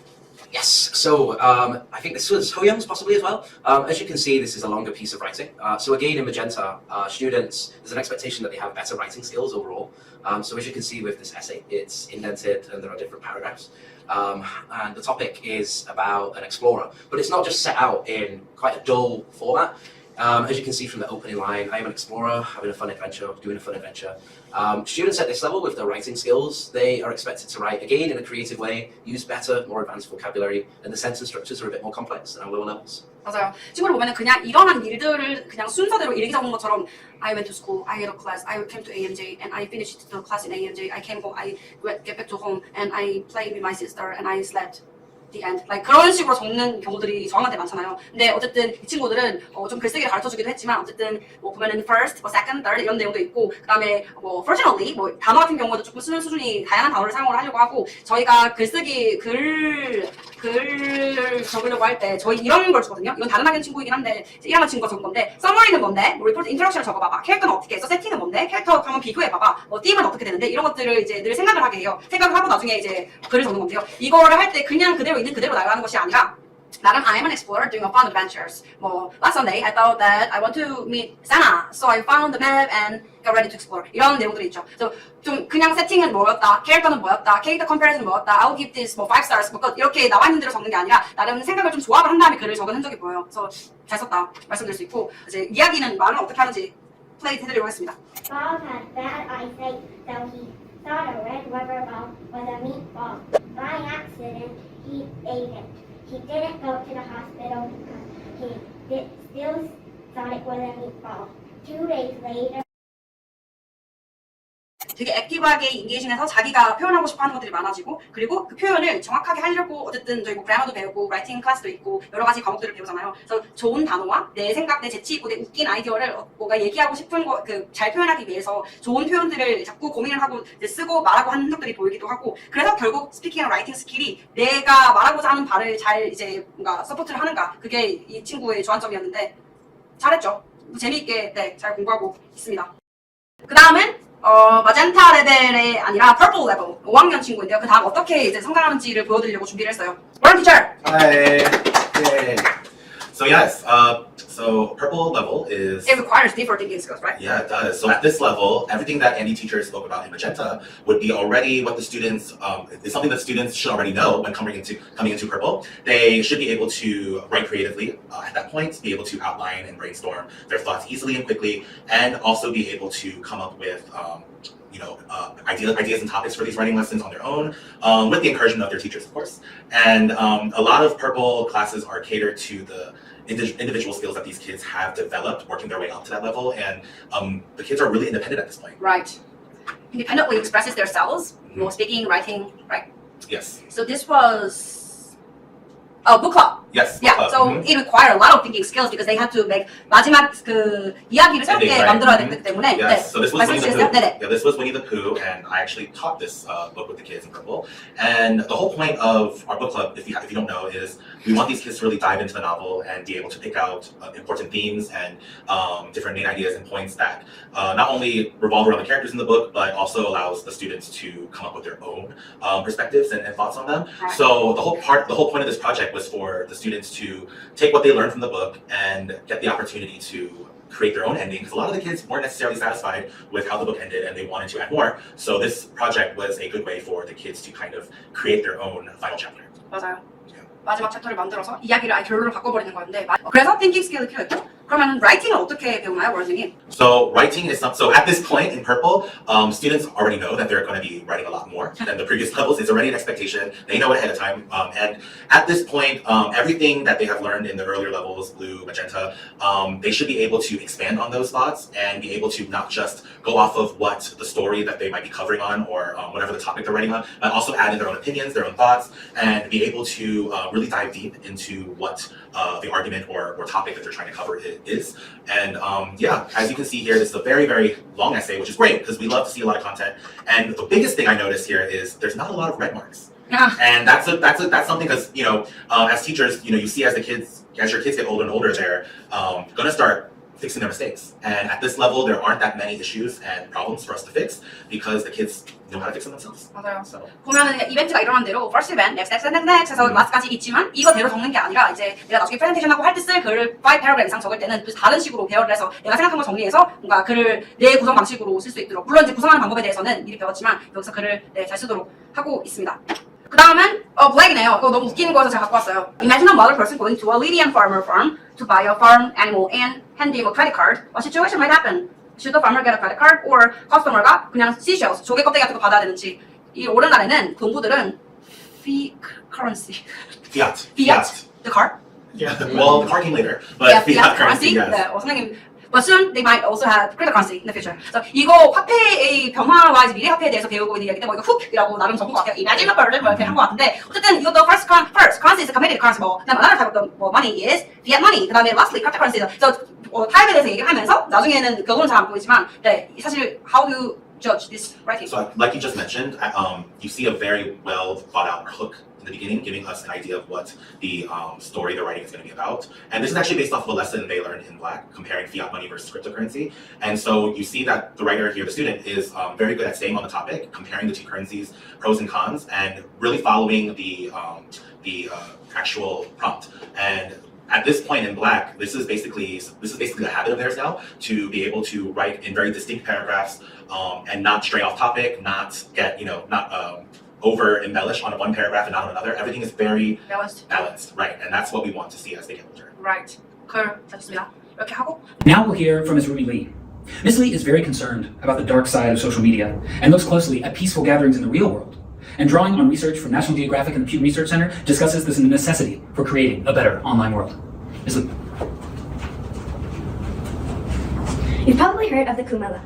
Yes, so I think this was Ho Young's possibly as well. As you can see, this is a longer piece of writing. So again, in Magenta, students, there's an expectation that they have better writing skills overall. So as you can see with this essay, it's indented and there are different paragraphs. And the topic is about an explorer, but it's not just set out in quite a dull format. As you can see from the opening line, I am an explorer, having a fun adventure, doing a fun adventure. Students at this level with their writing skills, they are expected to write again in a creative way, use better, more advanced vocabulary, and the sentence structures are a bit more complex than our lower levels. 맞아요. 친구를 보면은 그냥 일어난 일들을 그냥 순서대로 일기 적은 것처럼 I went to school, I had a class, I came to AMJ, and I finished the class in AMJ. I came home, I get back to home, and I played with my sister, and I slept. The end. Like 그런 식으로 적는 경우들이 저한테 많잖아요. 근데 어쨌든 이 친구들은 좀 글쓰기를 가르쳐주기도 했지만 어쨌든 뭐 보면은 first, 뭐 second, third 이런 내용도 있고 그다음에 뭐 fortunately 뭐 단어 같은 경우도 조금 쓰는 수준이 다양한 단어를 사용을 하려고 하고 저희가 글쓰기 글 적으려고 할 때 저희 이런 걸 주거든요. 이건 다른 학년 친구이긴 한데 1학년 친구가 적은 건데 summary는 뭔데? 뭐 report introduction을 적어봐봐. 캐릭터는 어떻게 했어? 세팅은 뭔데? 캐릭터 한번 비교해봐봐. 뭐 띠임은 어떻게 되는데? 이런 것들을 이제 늘 생각을 하게 해요. 생각을 하고 나중에 이제 글을 적는 건데요. 이거를 할 때 그냥 그대로 있는 그대로 나가는 것이 아니라 나름 I am an explorer doing a fun adventures. 뭐 last Sunday I thought that I want to meet Santa, so I found the map and got ready to explore. 이런 내용들이 있죠. 그래서 좀 그냥 세팅은 뭐였다, 캐릭터는 뭐였다, 캐릭터 컴패리즌은 뭐였다, I'll give this 뭐 5 stars 뭐 이렇게 나와 있는 대로 적는 게 아니라 나름 생각을 좀 조합을 한 다음에 글을 적은 흔적이 보여요. 그래서 잘 썼다 말씀드릴 수 있고 이제 이야기는 말을 어떻게 하는지 플레이 해드리도록 하겠습니다. Bob had bad eyesight, so he thought a red rubber ball was a meatball. By accident, he ate it. He didn't go to the hospital because he still thought it was a meatball. 2 days later, 되게 액티브하게 인게이징해서 자기가 표현하고 싶어 하는 것들이 많아지고 그리고 그 표현을 정확하게 하려고 어쨌든 저희 뭐 그래머도 배우고 라이팅 클래스도 있고 여러 가지 과목들을 배우잖아요. 그래서 좋은 단어와 내 생각, 내 재치 있고 내 웃긴 아이디어를 뭔가 얘기하고 싶은 거 그 잘 표현하기 위해서 좋은 표현들을 자꾸 고민을 하고 이제 쓰고 말하고 하는 흔적들이 보이기도 하고 그래서 결국 스피킹 라이팅 스킬이 내가 말하고자 하는 바를 잘 이제 뭔가 서포트를 하는가 그게 이 친구의 주안점이었는데 잘했죠. 재미있게 네, 잘 공부하고 있습니다. 그 다음은 마젠타 레벨이 아니라 퍼플 레벨 5학년 친구인데요. 그 다음 어떻게 이제 성장하는지를 보여드리려고 준비를 했어요. Warren teacher. Hi. Yay. So yes, so purple level is. It requires deeper thinking skills, right? Yeah, it does. So at this level, everything that Andy teacher spoke about in Magenta would be already what the students is something that students should already know when coming into purple. They should be able to write creatively at that point, be able to outline and brainstorm their thoughts easily and quickly, and also be able to come up with ideas and topics for these writing lessons on their own, with the encouragement of their teachers, of course. And a lot of purple classes are catered to the individual skills that these kids have developed working their way up to that level, and the kids are really independent at this point. Right. independently expresses themselves, speaking, writing, right? Yes. So this was a book club. Yes. Yeah, book club. so Mhm. it required a lot of thinking skills because they had to make 마지막 그 이야기를 새롭게 Ending, right. 만들어야 됐기 때문에 Yes, so this was Winnie the 말씀해주세요. Pooh. 네네. Yeah, this was Winnie the Pooh, and I actually taught this book with the kids in Purple. And the whole point of our book club, if you don't know, is we want these kids to really dive into the novel and be able to pick out important themes and different main ideas and points that not only revolve around the characters in the book, but also allows the students to come up with their own perspectives and thoughts on them. Right. So the whole point of this project was for the students to take what they learned from the book and get the opportunity to create their own ending, because a lot of the kids weren't necessarily satisfied with how the book ended and they wanted to add more. So this project was a good way for the kids to kind of create their own final chapter. 맞아요. Yeah. 마지막 챕터를 만들어서 이야기를 아예 결론을 바꿔버리는 건데 그래서 thinking skill이 필요했고 그러면 writing은 어떻게 배우나요, 월드님? So writing is so at this point in Purple, students already know that they're going to be writing a lot more than the previous levels. It's already an expectation. They know it ahead of time. And at this point, everything that they have learned in the earlier levels, Blue, Magenta, they should be able to expand on those thoughts and be able to not just go off of what the story that they might be covering on or whatever the topic they're writing on, but also add in their own opinions, their own thoughts, and be able to really dive deep into what the argument or topic that they're trying to cover is. And yeah, as you can see here, this is a very, very long essay, which is great because we love to see a lot of content. And the biggest thing I noticed here is there's not a lot of red marks. Ah. And that's something because as teachers, you see as your kids get older and older, they're gonna start fixing their mistakes. And at this level, there aren't that many issues and problems for us to fix because the kids know how to fix them themselves. 맞아요. So 보면은 이벤트가 일어난 대로 first event, next 해서 last까지 있지만 이거대로 적는 게 아니라 이제 내가 나중에 프레젠테이션하고 할 때 쓸 글을 5 paragraph 이상 적을 때는 또 다른 식으로 배열을 해서 내가 생각한 거 정리해서 뭔가 글을 내 구성 방식으로 쓸 수 있도록 물론 이제 구성하는 방법에 대해서는 미리 배웠지만 여기서 글을 잘 쓰도록 하고 있습니다. 그 다음은 블랙이네요. 이거 너무 웃기는 거여서 제가 갖고 왔어요. Imagine a mother person going to a Lydian farmer farm to buy a farm animal and hand him a credit card. What situation might happen? Should the farmer get a credit card or customer가 그냥 seashells, 조개 껍데기 같은 거 받아야 되는지. 이 오랜날에는 농부들은 fiat currency. fiat. The car? Yeah. Well, the car came later, but Yeah, fiat currency, yes. 네, 선생님. But soon they might also have cryptocurrency in the future. 그래서 이거 화폐의 변화와 이제 미래 화폐에 대해서 배우고 있는 이야기인데 뭐 이거 훅이라고 나름 적은 것 같아요. Imagine a bird 뭐 이렇게 한 것 같은데 어쨌든 이것도 first currency is a committed currency 뭐 그다음 another type of money is fiat money. 그다음에 lastly cryptocurrency. 그래서 타입에 대해서 얘기를 하면서 나중에는 결론은 잘 안 보이지만 네, 사실 how do you judge this writing? So, like you just mentioned, you see a very well thought out hook in the beginning, giving us an idea of what the story they're writing is going to be about. And this is actually based off of a lesson they learned in Black, comparing fiat money versus cryptocurrency. And so you see that the writer here, the student, is very good at staying on the topic, comparing the two currencies, pros and cons, and really following the actual prompt. And at this point in Black, this is basically a habit of theirs now to be able to write in very distinct paragraphs and not stray off topic, not get over embellish on one paragraph and not on another. Everything is very balanced, right? And that's what we want to see as they get older. Right. 글 잡습니다. 이렇게 하고 Now we'll hear from Ms. Ruby Lee. Ms. Lee is very concerned about the dark side of social media and looks closely at peaceful gatherings in the real world. And drawing on research from National Geographic and the Pew Research Center, discusses this necessity for creating a better online world. Ms. Lee. You've probably heard of the Kumala.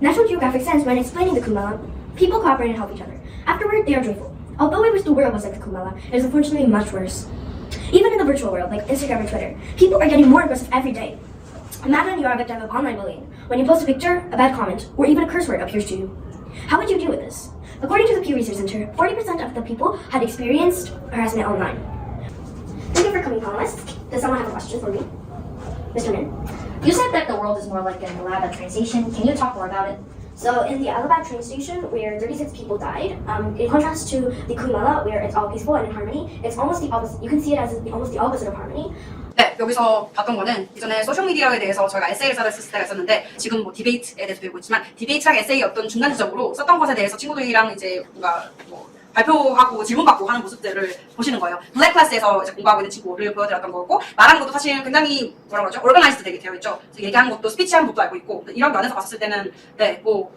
National Geographic says when explaining the Kumala, people cooperate and help each other. Afterward, they are joyful. Although I wish the world was like the Kumala, it is unfortunately much worse. Even in the virtual world, like Instagram or Twitter, people are getting more aggressive every day. Imagine you are a victim of online bullying. When you post a picture, a bad comment, or even a curse word appears to you. How would you deal with this? According to the Pew Research Center, 40% of the people had experienced harassment online. Thank you for coming, panelists. Does someone have a question for me? Mr. Min? You said that the world is more like an Allahabad train station. Can you talk more about it? So in the Allahabad train station, where 36 people died, in contrast to the Kumala, where it's all peaceful and in harmony, it's almost the opposite. You can see it as almost the opposite of harmony. 네, 여기서 봤던 거는 이전에 소셜미디어에 대해서 저희가 에세이를 쓸 때가 있었는데 지금 뭐 디베이트에 대해서 배우고 있지만 디베이트랑 에세이 어떤 중간 지점으로 썼던 것에 대해서 친구들이랑 이제 뭔가 뭐 발표하고 질문받고 하는 모습들을 보시는 거예요. 블랙 클래스에서 이제 공부하고 있는 친구를 보여드렸던 거고 말하는 것도 사실 굉장히 뭐라 그러죠? 오르가나이즈드 되게 되어 있죠. 그래서 얘기하는 것도 스피치하는 것도 알고 있고 이런 면에서 봤을 때는 네, 뭐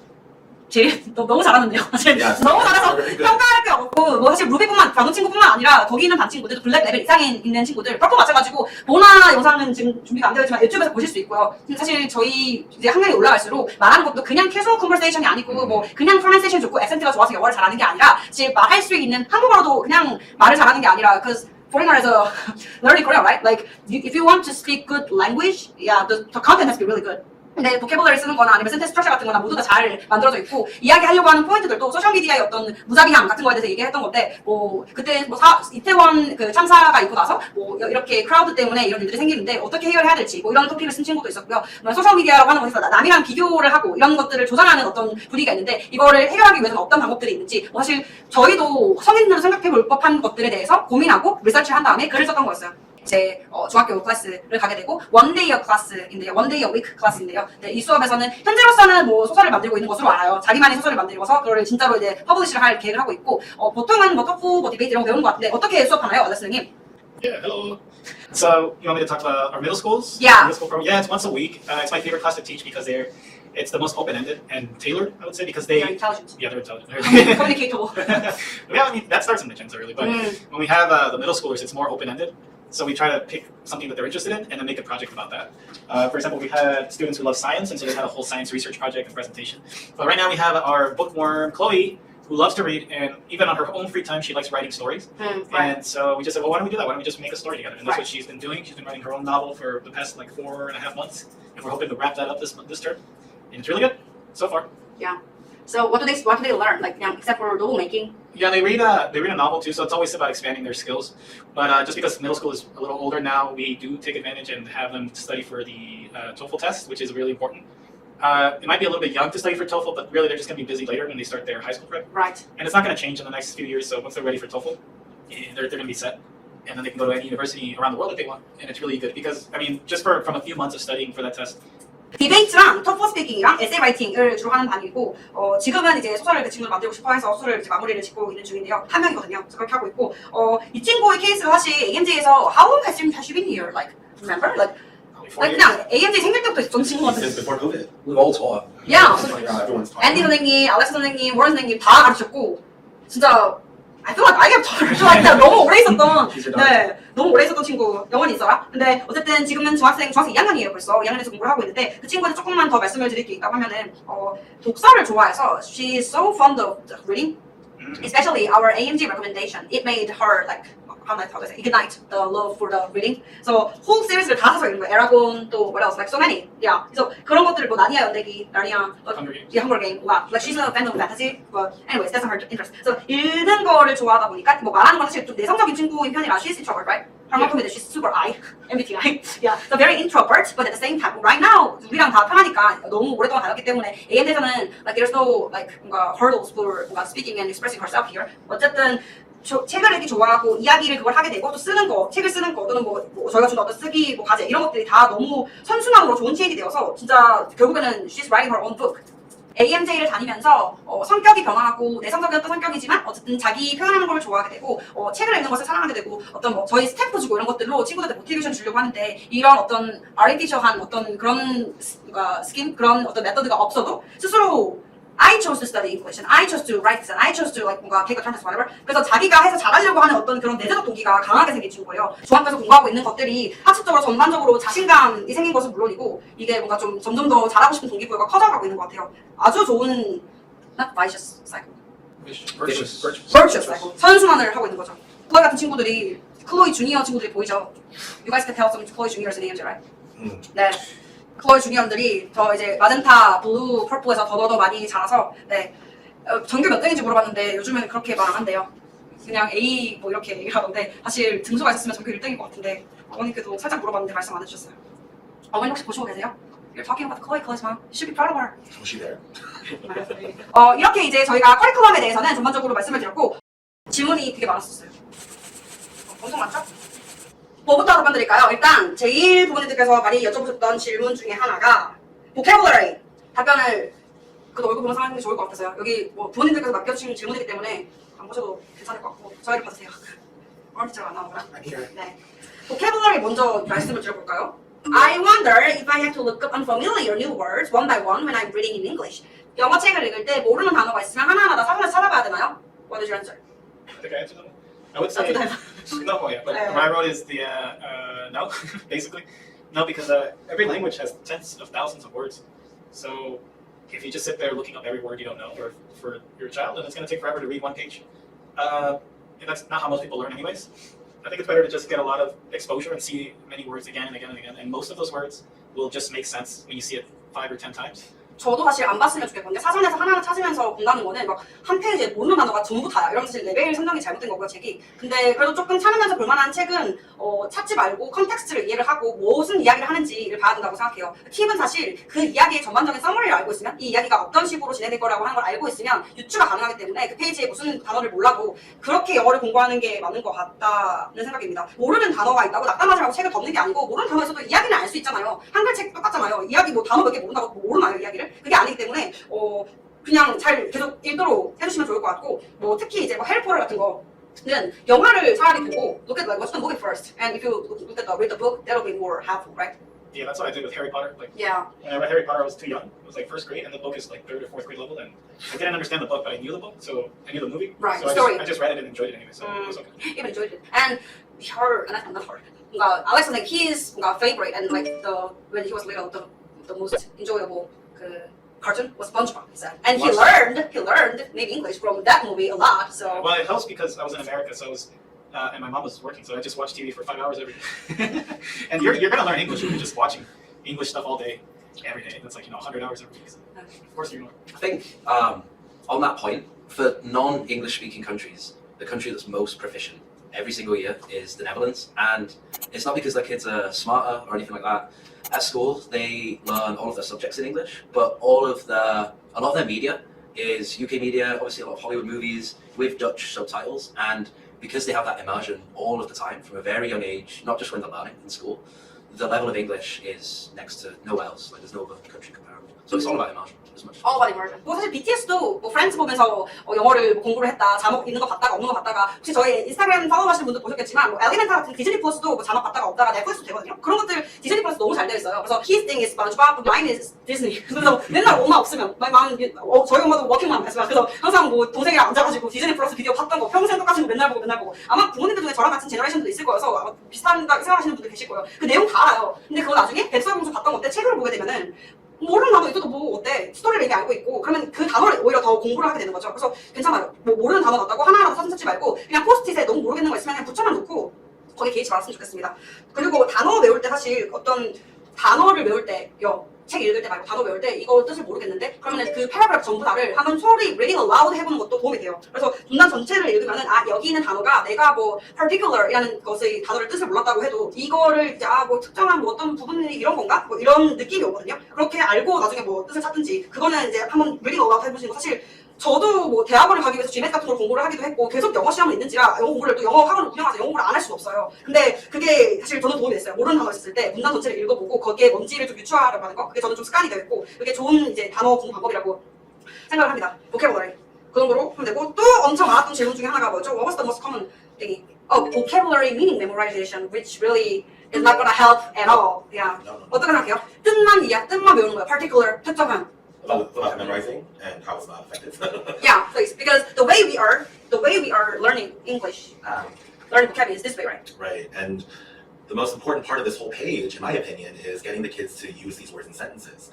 제일 너무 잘하는데요. 사실 Yes. 너무 잘해서 Very good. 평가할 게 없고 뭐 사실 루비뿐만 방금 친구뿐만 아니라 거기 있는 반 친구들도 블랙 레벨 이상에 있는 친구들 그것도 마찬가지고 보나 영상은 지금 준비가 안 되어 있지만 유튜브에서 보실 수 있고요. 사실 저희 이제 학년이 올라갈수록 말하는 것도 그냥 캐주얼 컨버세이션이 아니고 뭐 그냥 프로나운세이션 좋고 액센트가 좋아서 영어를 잘하는 게 아니라 사실 말할 수 있는 한국어로도 그냥 말을 잘하는 게 아니라 because foreigners are learning Korean, right? Like if you want to speak good language, yeah, the content has to be really good. 근데 보캐블러리 쓰는 거나 아니면 센텐스 스트럭처 같은 거나 모두 다 잘 만들어져 있고 이야기하려고 하는 포인트들도 소셜미디어의 어떤 무자비함 같은 거에 대해서 얘기했던 건데 뭐 그때 뭐 이태원 그 참사가 있고 나서 뭐 이렇게 크라우드 때문에 이런 일들이 생기는데 어떻게 해결해야 될지 뭐 이런 토픽을 쓴 친구도 있었고요. 뭐 소셜미디어라고 하는 것에서 남이랑 비교를 하고 이런 것들을 조장하는 어떤 분위기가 있는데 이거를 해결하기 위해서는 어떤 방법들이 있는지 뭐 사실 저희도 성인으로 생각해 볼 법한 것들에 대해서 고민하고 리서치를 한 다음에 글을 썼던 거였어요. 제 중학교 클래스를 가게 되고 원데이어 클래스인데요. 원데이어 위크 클래스인데요. 네, 이 수업에서는 현재로서는 뭐 소설을 만들고 있는 것으로 알아요. 자기만의 소설을 만들고서 그걸 진짜로 이제 퍼블리시를 할 계획을 하고 있고 보통은 뭐 토프, 뭐 디베이트 이런 거 배우는 것 같은데 어떻게 수업하나요, 알렉스님? Yeah, hello. So you want me to talk about our middle schools? Yeah. Middle school program? Yeah, it's once a week. It's my favorite class to teach because it's the most open-ended and tailored, I would say, because They're intelligent. yeah, they're intelligent. Communicatable. Yeah, I mean, that starts in the gents really, but when we have the middle schoolers, it's more open-ended. So we try to pick something that they're interested in and then make a project about that. For example, we had students who love science, and so they had a whole science research project and presentation. But right now we have our bookworm, Chloe, who loves to read, and even on her own free time, she likes writing stories. Right. And so we just said, well, why don't we do that? Why don't we just make a story together? And that's Right. what she's been doing. She's been writing her own novel for the past like 4.5 months, and we're hoping to wrap that up this term. And it's really good so far. So what do they learn? Like except for novel making. Yeah, they read a novel too, so it's always about expanding their skills. But just because middle school is a little older now, we do take advantage and have them study for the TOEFL test, which is really important. It might be a little bit young to study for TOEFL, but really they're just going to be busy later when they start their high school prep. Right. And it's not going to change in the next few years, so once they're ready for TOEFL, they're going to be set. And then they can go to any university around the world that they want. And it's really good because, I mean, just from a few months of studying for that test, 디베이트랑 토프 스피킹이랑 에세이 라이팅을 주로 하는 반이고 지금은 이제 소설을 그 친구를 만들고 싶어 해서 소설을 이제 마무리를 짓고 있는 중인데요. 한 명이거든요. 그래서 그렇게 하고 있고 이 친구의 케이스가 사실 AMJ에서 How long has she been here? Like, remember? Like probably 4 years. 그냥 AMJ 생길 때부터 있었던 친구 같은 Since before COVID. We've all taught. Yeah. Everyone's talking. 앤디 선생님, 알렉스 선생님, 워런 선생님 다 가르쳤고 진짜 I feel like I get 진짜 너무 오래 있었던 네 너무 오래 있었던 친구 영원히 있어라. 근데 어쨌든 지금은 중학생 2학년이에요 벌써 2학년에서 공부를 하고 있는데 그 친구한테 조금만 더 말씀을 드릴 게 있다고 하면은 독서를 좋아해서 she is so fond of reading, especially our AMG recommendation. It made her like how do I say ignite the love for the reading. So whole series를 다 사서 읽는 거예요. 에라곤 또 what else like so many. Yeah. 그래서 그런 것들을 뭐 나니아 연대기, 나니아 Hunger Games. Yeah, Hunger Game. Wow. Like she's a fan of fantasy, but anyways, that's not her interest. So 읽는 거를 좋아하다 보니까 뭐 말하는 건 사실 좀 내성적인 친구인 편이라 she's introvert, right? Her mom told me that she's super I, MBTI. Yeah, so very introvert, but at the same time, right now 우리랑 다 편하니까 너무 오랫동안 다녔기 때문에 AM대에서는 like there's no like 뭔가 hurdles for 뭔가 speaking and expressing herself here. 어쨌든 책을 읽기 좋아하고 이야기를 그걸 하게 되고 또 쓰는 거, 책을 쓰는 거 또는 뭐 저희가 준 어떤 쓰기 뭐 과제 이런 것들이 다 너무 선순환으로 좋은 책이 되어서 진짜 결국에는 she's writing her own book. AMJ를 다니면서 성격이 변화하고 내성적이었던 성격이지만 어쨌든 자기 표현하는 걸 좋아하게 되고 책을 읽는 것을 사랑하게 되고 어떤 뭐 저희 스탬프 주고 이런 것들로 친구들한테 모티베이션 주려고 하는데 이런 어떤 아르티셔한 어떤 그런 스킨 그런 어떤 메서드가 없어도 스스로 I chose to study English and I chose to write this and I chose to like 뭔가 take a contest whatever. 그래서 자기가 해서 잘하려고 하는 어떤 그런 내재적 동기가 강하게 생긴 친구예요. 중학교에서 공부하고 있는 것들이 학습적으로 전반적으로 자신감이 생긴 것은 물론이고 이게 뭔가 좀 점점 더 잘하고 싶은 동기부여가 커져가고 있는 것 같아요. 아주 좋은 not vicious cycle, virtuous cycle. 선순환을 하고 있는 거죠. 클로이 같은 친구들이 클로이 주니어 친구들이 보이죠. You guys can tell some 클로이 juniors in AMJ, right? 네. 클로이 주니어들이 더 이제 마젠타, 블루, 퍼플에서 더 많이 자라서 네 전교 몇 등인지 물어봤는데 요즘에는 그렇게 말 안 한대요. 그냥 A 뭐 이렇게 얘기를 하던데 사실 등수가 있었으면 전교 1등인 것 같은데 어머니께도 살짝 물어봤는데 말씀 안 해주셨어요. 어머니 혹시 보시고 계세요? You're talking about Chloe's mom. You should be proud of her. Was she there? 이렇게 이제 저희가 커리큘럼에 대해서는 전반적으로 말씀을 드렸고 질문이 되게 많았었어요. 엄청 많죠? 뭐부터 답변 드릴까요? 일단 제일 부모님들께서 많이 여쭤보셨던 질문 중에 하나가 vocabulary 답변을 그 얼굴 보면서 하는 게 좋을 것 같아서요. 여기 뭐 부모님들께서 맡겨주신 질문이기 때문에 안 보셔도 괜찮을 것 같고 저희를 봐주세요. 오늘 진짜 안 나오구나. I'm here. 네. vocabulary 먼저 말씀을 드려볼까요? I wonder if I have to look up unfamiliar new words one by one when I'm reading in English. 영어 책을 읽을 때 모르는 단어가 있으면 하나하나 다 사전에서 찾아봐야 되나요? What is your answer? I think I answered that one. I would say no, yeah, but Yeah. my road is the no, basically no, because every language has tens of thousands of words. So if you just sit there looking up every word you don't know, or for your child, then it's going to take forever to read one page. And that's not how most people learn, anyways. I think it's better to just get a lot of exposure and see many words again and again and again. And most of those words will just make sense when you see it 5 or 10 times. 저도 사실 안 봤으면 좋겠거든요. 사전에서 하나하나 찾으면서 본다는 거는 막 한 페이지에 모르는 단어가 전부 다야. 이러면 사실 레벨 선정이 잘못된 거고요, 책이. 근데 그래도 조금 찾으면서 볼만한 책은 찾지 말고 컨텍스트를 이해를 하고 무슨 이야기를 하는지를 봐야 된다고 생각해요. 팁은 사실 그 이야기의 전반적인 서머리를 알고 있으면 이 이야기가 어떤 식으로 진행될 거라고 하는 걸 알고 있으면 유추가 가능하기 때문에 그 페이지에 무슨 단어를 몰라도 그렇게 영어를 공부하는 게 맞는 것 같다는 생각입니다. 모르는 단어가 있다고 낙담하지 말고 책을 덮는 게 아니고 모르는 단어에서도 이야기는 알 수 있잖아요. 한글 책 똑같잖아요. 이야기 뭐 단어 몇 개 모른다고 모르나요, 이야기를? 그게 아니기 때문에 그냥 잘 계속 읽도록 해주시면 좋을 것 같고 뭐 특히 이제 뭐 해리포터 같은 거는 영화를 차라리 보고 look at like watch the movie first and if you look at read the book that'll be more helpful, right? Yeah, that's what I did with Harry Potter. Like Yeah. when I read Harry Potter, I was too young. It was like first grade, and the book is like 3rd or 4th grade level. And I didn't understand the book, but I knew the book, so I knew the movie. Right, So story. I just read it and enjoyed it anyway. So it was okay. Even enjoyed it. And her, and not her. 뭔가 Alex like his 뭔가 favorite and like the when he was little the most enjoyable cartoon was SpongeBob. He said, and he learned maybe English from that movie a lot. So Well, it helps because I was in America, so I was, and my mom was working, so I just watched TV for 5 hours every day. And you're gonna learn English if you're just watching English stuff all day, every day. That's like 100 hours every week. So of course you know. I think on that point, for non-English speaking countries, the country that's most proficient every single year is the Netherlands. And it's not because their kids are smarter or anything like that. At school, they learn all of their subjects in English, but a lot of their media is UK media, obviously a lot of Hollywood movies with Dutch subtitles. And because they have that immersion all of the time from a very young age, not just when they're learning in school, the level of English is next to nowhere else. Like there's no other country comparable. So it's all about immersion as much. all about immersion. 뭐 사실 BTS도 뭐 프렌즈 보면서 영어를 뭐 공부를 했다. 자막 있는 거 봤다가 없는 거 봤다가 혹시 저희 인스타그램 팔로우 하시는 분들 보셨겠지만 뭐 엘리멘탈 같은 디즈니 플러스도 뭐 자막 봤다가 없다가 넷플릭스도 되거든요. 그런 것들 디즈니 플러스 너무 잘 되어 있어요. 그래서 his thing is SpongeBob, mine is Disney. 그래서 맨날 엄마 없으면 저희 엄마도 워킹맘이었어요. 그래서 항상 뭐 동생이랑 앉아가지고 디즈니 플러스 비디오 봤던 거 평생 똑같은 거 맨날 보고 아마 부모님들 중에 저랑 같은 제너레이션도 있을 거여서 아마 비슷하다고 생각하시는 분들 계실 거예요. 그 내용 다 알아요. 근데 그거 나중에 백설공주 봤던 거 때 책을 보게 되면은 모르는 단어 있어도 뭐 어때? 스토리를 이미 알고 있고 그러면 그 단어를 오히려 더 공부를 하게 되는 거죠. 그래서 괜찮아요. 뭐 모르는 단어 같다고 하나하나 사진 찾지 말고 그냥 포스트잇에 너무 모르겠는 거 있으면 그냥 붙여만 놓고 거기에 개의치 말았으면 좋겠습니다. 그리고 단어 외울 때 사실 어떤 단어를 외울 때요. 책 읽을 때 말고 단어 외울 때 이거 뜻을 모르겠는데 그러면 그 패러그래프 전부 다를 한번 소리 reading aloud 해보는 것도 도움이 돼요. 그래서 문단 전체를 읽으면은 여기 있는 단어가 내가 뭐 particular이라는 것의 단어를 뜻을 몰랐다고 해도 이거를 이제 뭐 특정한 뭐 어떤 부분이 이런 건가? 뭐 이런 느낌이 오거든요. 그렇게 알고 나중에 뭐 뜻을 찾든지 그거는 이제 한번 reading aloud 해보시는 거 사실 저도 뭐 대학원을 가기 위해서 GMAT 같은 걸 공부를 하기도 했고 계속 영어 시험은 있는지라 영어 공부를 또 영어 학원을 운영해서 영어 공부를 안 할 수는 없어요. 근데 그게 사실 저는 도움이 됐어요. 모르는 단어 있을 때 문단 전체를 읽어보고 거기에 뭔지를 좀 유추하려고 하는 거 그게 저는 좀 습관이 되었고 그게 좋은 이제 단어 공부 방법이라고 생각을 합니다. vocabulary 그 정도로 하면 되고 또 엄청 많았던 질문 중에 하나가 뭐죠? What was the most common thing? vocabulary meaning memorization which really is not gonna help at all. Yeah. 어떻게 생각해요? 뜻만 외우는 거예요. particular 특정한. About memorizing and how it's not effective. Yeah, please, because the way we are learning English, learning vocabulary is this way, right? Right, and the most important part of this whole page, in my opinion, is getting the kids to use these words in sentences.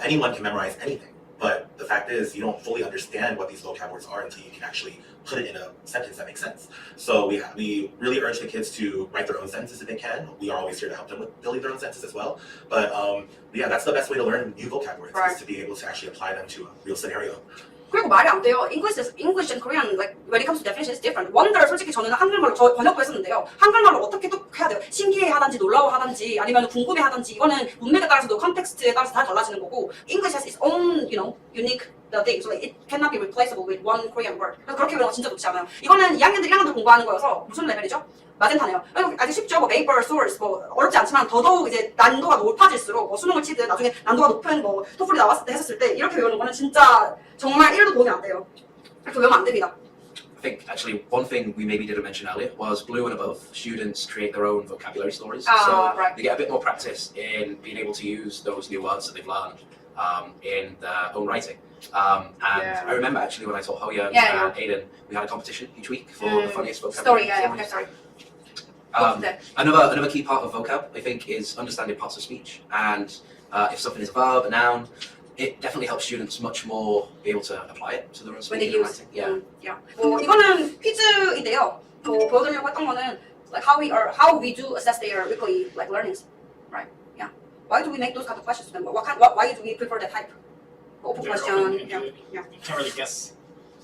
Anyone can memorize anything, but the fact is you don't fully understand what these vocab words are until you can actually put it in a sentence that makes sense. So we really urge the kids to write their own sentences if they can. We are always here to help them with building their own sentences as well. But yeah, that's the best way to learn new vocab words Right. is to be able to actually apply them to a real scenario. 그리고 말이 안 돼요. English and Korean, like when it comes to definition, is different. Wonder 솔직히 저는 한글말로 번역도 했었는데요. 한글말로 어떻게 또 해야 돼요? 신기해하든지 놀라워하든지 아니면 궁금해하든지 이거는 문맥에 따라서도 컨텍스트에 따라서 다 달라지는 거고 English has its own, unique thing. So it cannot be replaceable with one Korean word. 그래서 그렇게 외우는 거 진짜 좋지 않아요. 이거는 2학년들 1학년들 공부하는 거여서 무슨 레벨이죠? 마젠타네요. 아주 쉽죠. 뭐 vapor, source, 뭐 어렵지 않지만 더더욱 이제 난도가 높아질수록 뭐 수능을 치든 나중에 난도가 높은 뭐 토플이 나왔을 때 했었을 때 이렇게 외우는 거는 진짜 정말 1도 도움이 안 돼요. 이렇게 외우면 안 됩니다. I think actually one thing we maybe didn't mention earlier was Blue and Above. Students create their own vocabulary stories, so right. they get a bit more practice in being able to use those new words that they've learned in their own writing. And Yeah. I remember actually when I taught Hoya Yeah, and Aiden, we had a competition each week for the funniest vocab. Story, yeah, okay, sorry. 네. Another key part of vocab, I think, is understanding parts of speech. And if something is a verb, a noun, it definitely helps students much more be able to apply it to their own When they speaking and use. writing. Yeah. Yeah. 이거는 퀴즈인데요. 보여드리려고 했던 거는 like how we do assess their weekly like learnings, right? Yeah. Why do we make those kind of questions to them? Why do we prefer that type? Open They're question. open, Yeah. you Yeah. can't really guess.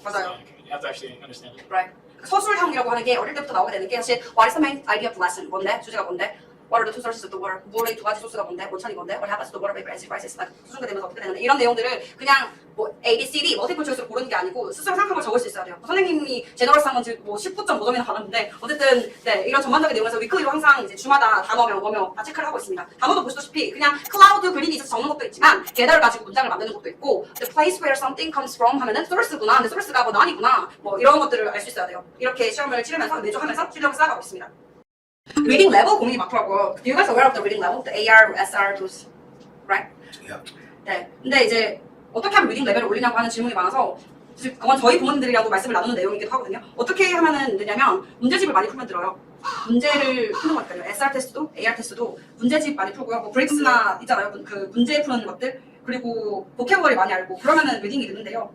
맞아요. You have to actually understand it. Right. 서술형이라고 하는 게 어릴 때부터 나오게 되는 게 사실 what is the main idea of the lesson? 뭔데? 주제가 뭔데? What are the two sources of the water? 물의 두 가지 소스가 뭔데? 원천이 뭔데? What happens to the water vapor as it rises? like 수증기 되면서 어떻게 되는데? 이런 내용들을 그냥 뭐 A, B, C, D 멀티플 초이스로 고르는 게 아니고 스스로 생각하고 적을 수 있어야 돼요. 선생님이 제너럴스한 건지 뭐 19.5점이나 받았는데 어쨌든 네, 이런 전반적인 내용에서 위클리로 항상 이제 주마다 단어명, 뭐명 다 체크를 하고 있습니다. 단어도 보시다시피 그냥 클라우드 그림이 있어서 적는 것도 있지만 계절을 가지고 문장을 만드는 것도 있고 the place where something comes from 하면은 source구나. 근데 source가 뭐 난이구나. 뭐 이런 것들을 알 수 있어야 돼요. 이렇게 시험을 치르면서 매주 하면서 실력을 쌓아가고 있습니다. Reading level 고민이 많더라고요. You guys aware of the reading level? The AR, SR, those, right? Yeah. 네. 근데 이제 어떻게 하면 리딩 레벨을 올리냐고 하는 질문이 많아서 그건 저희 부모님들이랑도 말씀을 나누는 내용이기도 하거든요. 어떻게 하면은 되냐면 문제집을 많이 풀면 들어요. 문제를 푸는 거니까요. SR 테스트도 AR 테스트도 문제집 많이 풀고요. 뭐 브릭스나 있잖아요. 그 문제 푸는 것들 그리고 보캐블러리 많이 알고 그러면은 리딩이 되는데요.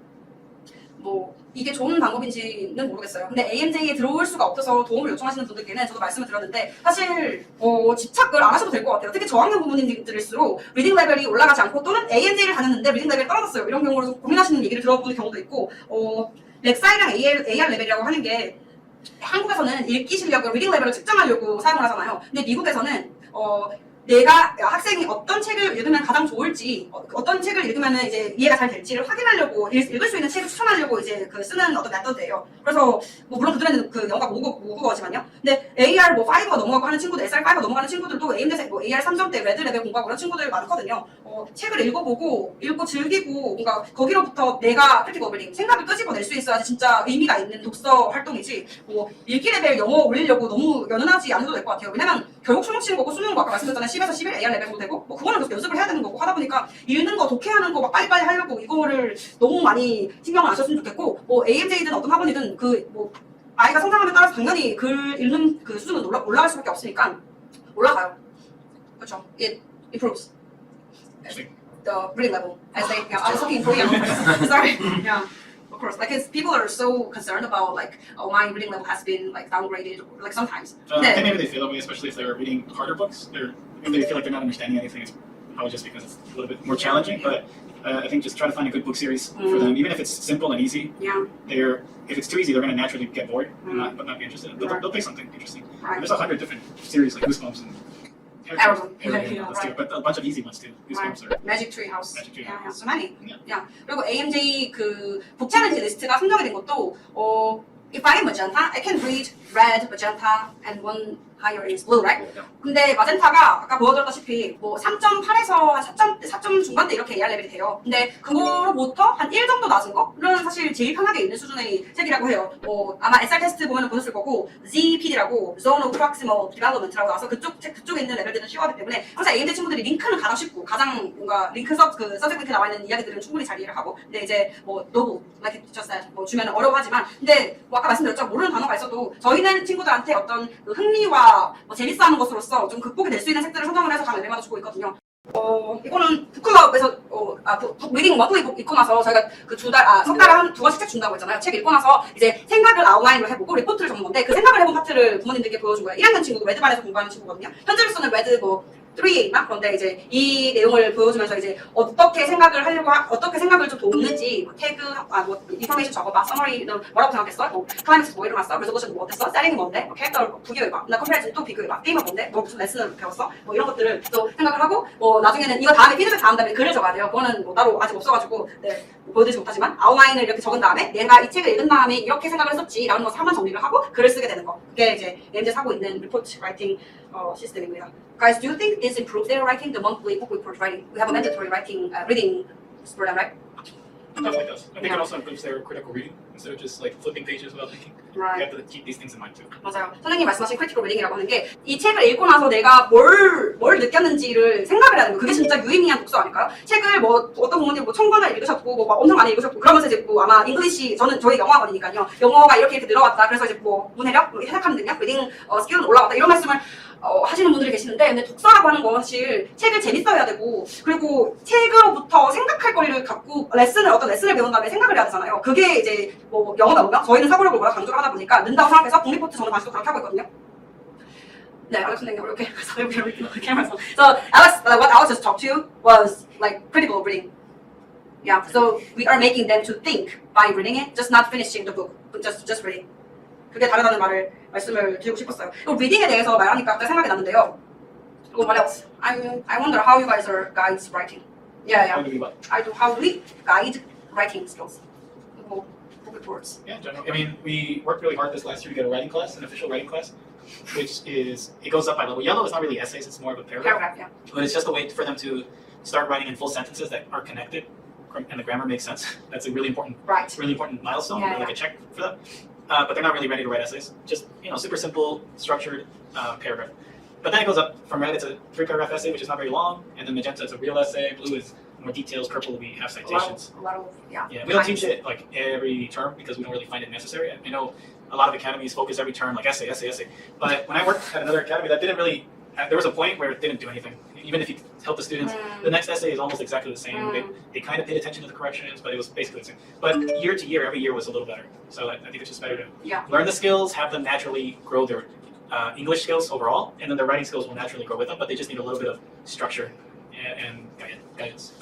뭐 이게 좋은 방법인지는 모르겠어요. 근데 AMJ에 들어올 수가 없어서 도움을 요청하시는 분들께는 저도 말씀을 드렸는데 사실 집착을 안 하셔도 될 것 같아요. 특히 저학년 부모님들일수록 리딩 레벨이 올라가지 않고 또는 AMJ를 다녔는데 리딩 레벨이 떨어졌어요. 이런 경우로 고민하시는 얘기를 들어보는 경우도 있고 렉사이랑 AR 레벨이라고 하는 게 한국에서는 읽기 실력을 리딩 레벨을 측정하려고 사용을 하잖아요. 근데 미국에서는 내가 학생이 어떤 책을 읽으면 가장 좋을지, 어떤 책을 읽으면 이제 이해가 잘 될지를 확인하려고 읽을 수 있는 책을 추천하려고 이제 쓰는 어떤 메서드예요. 그래서 뭐 물론 그들은 그 영어가 모국어지만요. 근데 AR 뭐 5가 넘어가고 하는 친구들, SR 5가 넘어가는 친구들도 AM대 뭐 AR 3점대 레드 레벨 공부하고 그런 친구들 많거든요. 책을 읽고 즐기고 뭔가 거기로부터 내가 크리티컬 리딩 생각을 끄집어낼 수 있어야지 진짜 의미가 있는 독서 활동이지. 뭐 읽기 레벨 영어 올리려고 너무 연연하지 않아도 될 것 같아요. 왜냐면 결국 수능 치는 거고 수능은 아까 말씀드렸잖아요. 10에서 11 AR 레벨도 되고 뭐 그거는 계속 연습을 해야 되는 거고 하다 보니까 읽는 거 독해하는 거 막 빨리빨리 하려고 이거를 너무 많이 신경을 안 썼으면 좋겠고 뭐 AMJ든 어떤 학원이든 그 뭐 아이가 성장함에 따라서 당연히 글 읽는 그 수준은 올라갈 수밖에 없으니까 올라가요. 그렇죠. It improves the reading level as they. Yeah, I was talking in Korean. Sorry. Yeah. Of course, like people are so concerned about like, oh, my reading level has been like downgraded, or, like sometimes. I think maybe they feel that way, especially if they're reading harder books. If they feel like they're not understanding anything, it's probably just because it's a little bit more challenging. But I think just try to find a good book series for them, even if it's simple and easy. Yeah. If it's too easy, they're going to naturally get bored and not be interested. They'll pick something interesting. Right. There's 100 different series like Goosebumps and Arrow. right. But a bunch of easy ones too. Goosebumps or Magic Tree House. Magic Tree Yeah, House. so many. Yeah. Yeah. 그리고 AMJ 그 북 챌린지 리스트가 선정이 된 것도 if I am magenta, I can read red, magenta, and one higher is blue, right? 근데 마젠타가 아까 보여드렸다시피 뭐 3.8에서 한 4점 중반대 이렇게 AR 레벨이 돼요. 근데 그거로부터 한 1 정도 낮은 거는 사실 제일 편하게 읽는 수준의 책이라고 해요. 아마 SR 테스트 보면 보셨을 거고 ZPD라고 Zone of Proximal Development라고 나와서 그쪽에 있는 레벨들은 쉬워하기 때문에 항상 AMD 친구들이 링크는 가장 쉽고 가장 뭔가 링크 서브젝트에 나와 있는 이야기들은 충분히 잘 이해를 하고 근데 이제 뭐 노브, like it just said, 뭐 주면 어려워하지만 근데 뭐 아까 말씀드렸죠. 모르는 단어가 있어도 저희는 친구들한테 어떤 그 흥미와 뭐 재밌어하는 것으로서 좀 극복이 될 수 있는 책들을 선정을 해서 각 레벨마다 주고 있거든요. 이거는 북클럽에서 리딩 원클리 읽고 나서 저희가 그 석 달에 한 2권씩 책 준다고 했잖아요. 책 읽고 나서 이제 생각을 아웃라인으로 해보고 리포트를 적는 건데 그 생각을 해본 파트를 부모님들께 보여준 거예요. 1학년 친구고 레드반에서 공부하는 친구거든요. 현재로서는 레드 뭐 3나 그런데 이제 이 내용을 보여주면서 이제 어떻게 생각을 하려고 어떻게 생각을 좀 돕는지 뭐 태그 뭐 인포메이션 적어봐 서머리는 뭐라고 생각했어? 뭐 클라이맥스 뭐 일어났어? 레졸루션 뭐 어땠어? 세팅이 뭔데? 뭐 캐릭터 비교해봐. 나 컴페리즌 또 비교해봐. 게임은 뭔데? 뭐 무슨 레슨을 배웠어? 뭐 이런 것들을 또 생각을 하고 뭐 나중에는 이거 다음에 피드백 다음 다음에 글을 적어야 돼요. 그거는 뭐 따로 아직 없어가지고 네, 보여드리지 못하지만 아웃라인을 이렇게 적은 다음에 내가 이 책을 읽은 다음에 이렇게 생각을 했었지 라는 것을 한번 정리를 하고 글을 쓰게 되는 거. 그게 이제 MJ 하고 있는 리포트 라이팅 시스템입니다. Guys, do you think this improves their writing? The monthly book report writing. We have a mandatory reading for them, right? Definitely does. I think it also improves their critical reading instead of just like flipping pages without thinking. You Right. have to keep these things in mind too. 맞아요. 선생님이 말씀하신 크리티컬 리딩이라고 하는 게 이 책을 읽고 나서 내가 뭘 느꼈는지를 생각을 해야 되는 거. 그게 진짜 유의미한 독서 아닐까요? 책을 뭐 어떤 부모님 뭐 1000권을 읽으셨고 뭐 막 엄청 많이 읽으셨고 그러면서 이제 뭐 아마 잉글리시 저희 영어학원이니까요. 영어가 이렇게 늘어왔다. 그래서 이제 뭐 문해력, 뭐 해석하는 능력, 리딩 스킬은 올라왔다. 이런 말씀을 하시는 분들이 계시는데 근데 독서라고 하는 건 사실 책을 재밌어야 되고 그리고 책으로부터 생각할 거리를 갖고 어떤 레슨을 배운 다음에 생각을 해야 되잖아요. 그게 이제 뭐 영어 배우면 저희는 사고력을 워낙 강조를 하다 보니까 는다고 생각해서 독립포트 저는 반시도 그렇게 하고 있거든요. 네, Alex 선생님 이렇게 해서 이렇게 하면서 So Alex, what Alex just talked to was like critical reading. Yeah, so we are making them to think by reading it, just not finishing the book, but just reading. 그게 다르다는 말씀을 드리고 싶었어요. 또 리딩에 대해서 말하니까 갑자기 생각이 났는데요. 그리고 what else? I wonder how you guys are guides writing. Yeah, How yeah. do we what? How do we guide writing skills? Book reports. Yeah, in general. I mean, we worked really hard this last year to get a writing class, an official writing class, which it goes up by level. Yellow is not really essays; it's more of a paragraph. Paragraph, yeah. But it's just a way for them to start writing in full sentences that are connected, and the grammar makes sense. That's a really important Right. milestone, Yeah, like a check for them. But they're not really ready to write essays. Just super simple, structured paragraph. But then it goes up from red. It's a 3-paragraph essay, which is not very long, and then magenta is a real essay. Blue is more details. Purple we have citations. A lot of yeah. Yeah, we don't teach it like every term because we don't really find it necessary. I know a lot of academies focus every term like essay. But when I worked at another academy, that didn't really. There was a point where it didn't do anything. Even if you help the students, the next essay is almost exactly the same. They kind of paid attention to the corrections, but it was basically the same. But year to year, every year was a little better. So I think it's just better to Yeah. learn the skills, have them naturally grow their English skills overall, and then their writing skills will naturally grow with them. But they just need a little bit of structure and guidance.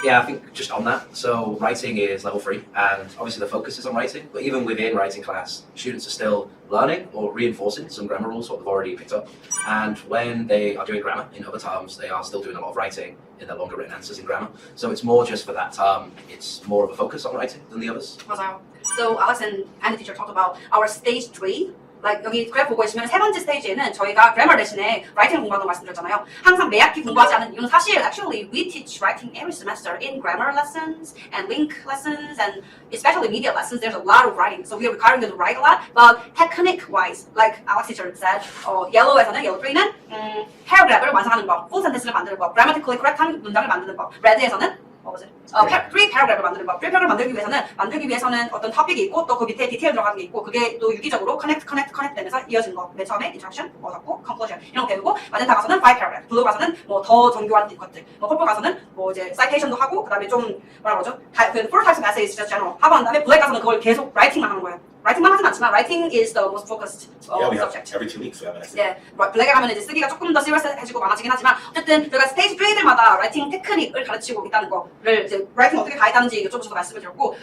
Yeah, I think just on that. So writing is level 3, and obviously the focus is on writing. But even within writing class, students are still learning or reinforcing some grammar rules what they've already picked up. And when they are doing grammar in other terms, they are still doing a lot of writing in their longer written answers in grammar. So it's more just for that term. It's more of a focus on writing than the others. 맞아요. So Alex and the teacher talked about our stage 3. Like 여기 그래프 보고 계시면 세 번째 스테이지에는 저희가 그래머 대신에 라이팅 공부하는 거 말씀드렸잖아요. 항상 매 학기 공부하지 않은 이유는 사실 actually we teach writing every semester in grammar lessons and link lessons and especially media lessons. There's a lot of writing, so we are requiring them to write a lot. But technique wise, like Alex teacher said, yellow에서는 yellow 3는 paragraph을 완성하는 법, full sentence를 만드는 법, grammatically correct한 문장을 만드는 법. red에서는 뭐지? 3 paragraph을 만드는 법. 3 paragraph 만들기 위해서는 어떤 토픽이 있고 또 그 밑에 디테일 들어가는 게 있고 그게 또 유기적으로 connect 되면서 이어지는 거. 맨 처음에 introduction, 뭐 잡고 conclusion 이런 거 배우고 마젠타 가서는 5 paragraph, 블루 가서는 뭐 더 정교한 것들, 뭐 퍼플 가서는 뭐 이제 citation도 하고 그다음에 좀 뭐라 그러죠? 그 four types of essays just general 하고 난 다음에 블랙 가서는 그걸 계속 writing만 하는 거예요. writing만 하진 않지만 writing is the most focused Yeah, we have subject. every 2 weeks we have an essay. 예, 블랙에 가면 이제 쓰기가 조금 더 시리어스해지고 많아지긴 하지만 어쨌든 저희가 스테이지 3들마다 라이팅 테크닉을 가르치고 있다는 거를 이제 라이팅 어떻게 가이드하는지 여쭤보셔서 말씀을 드렸고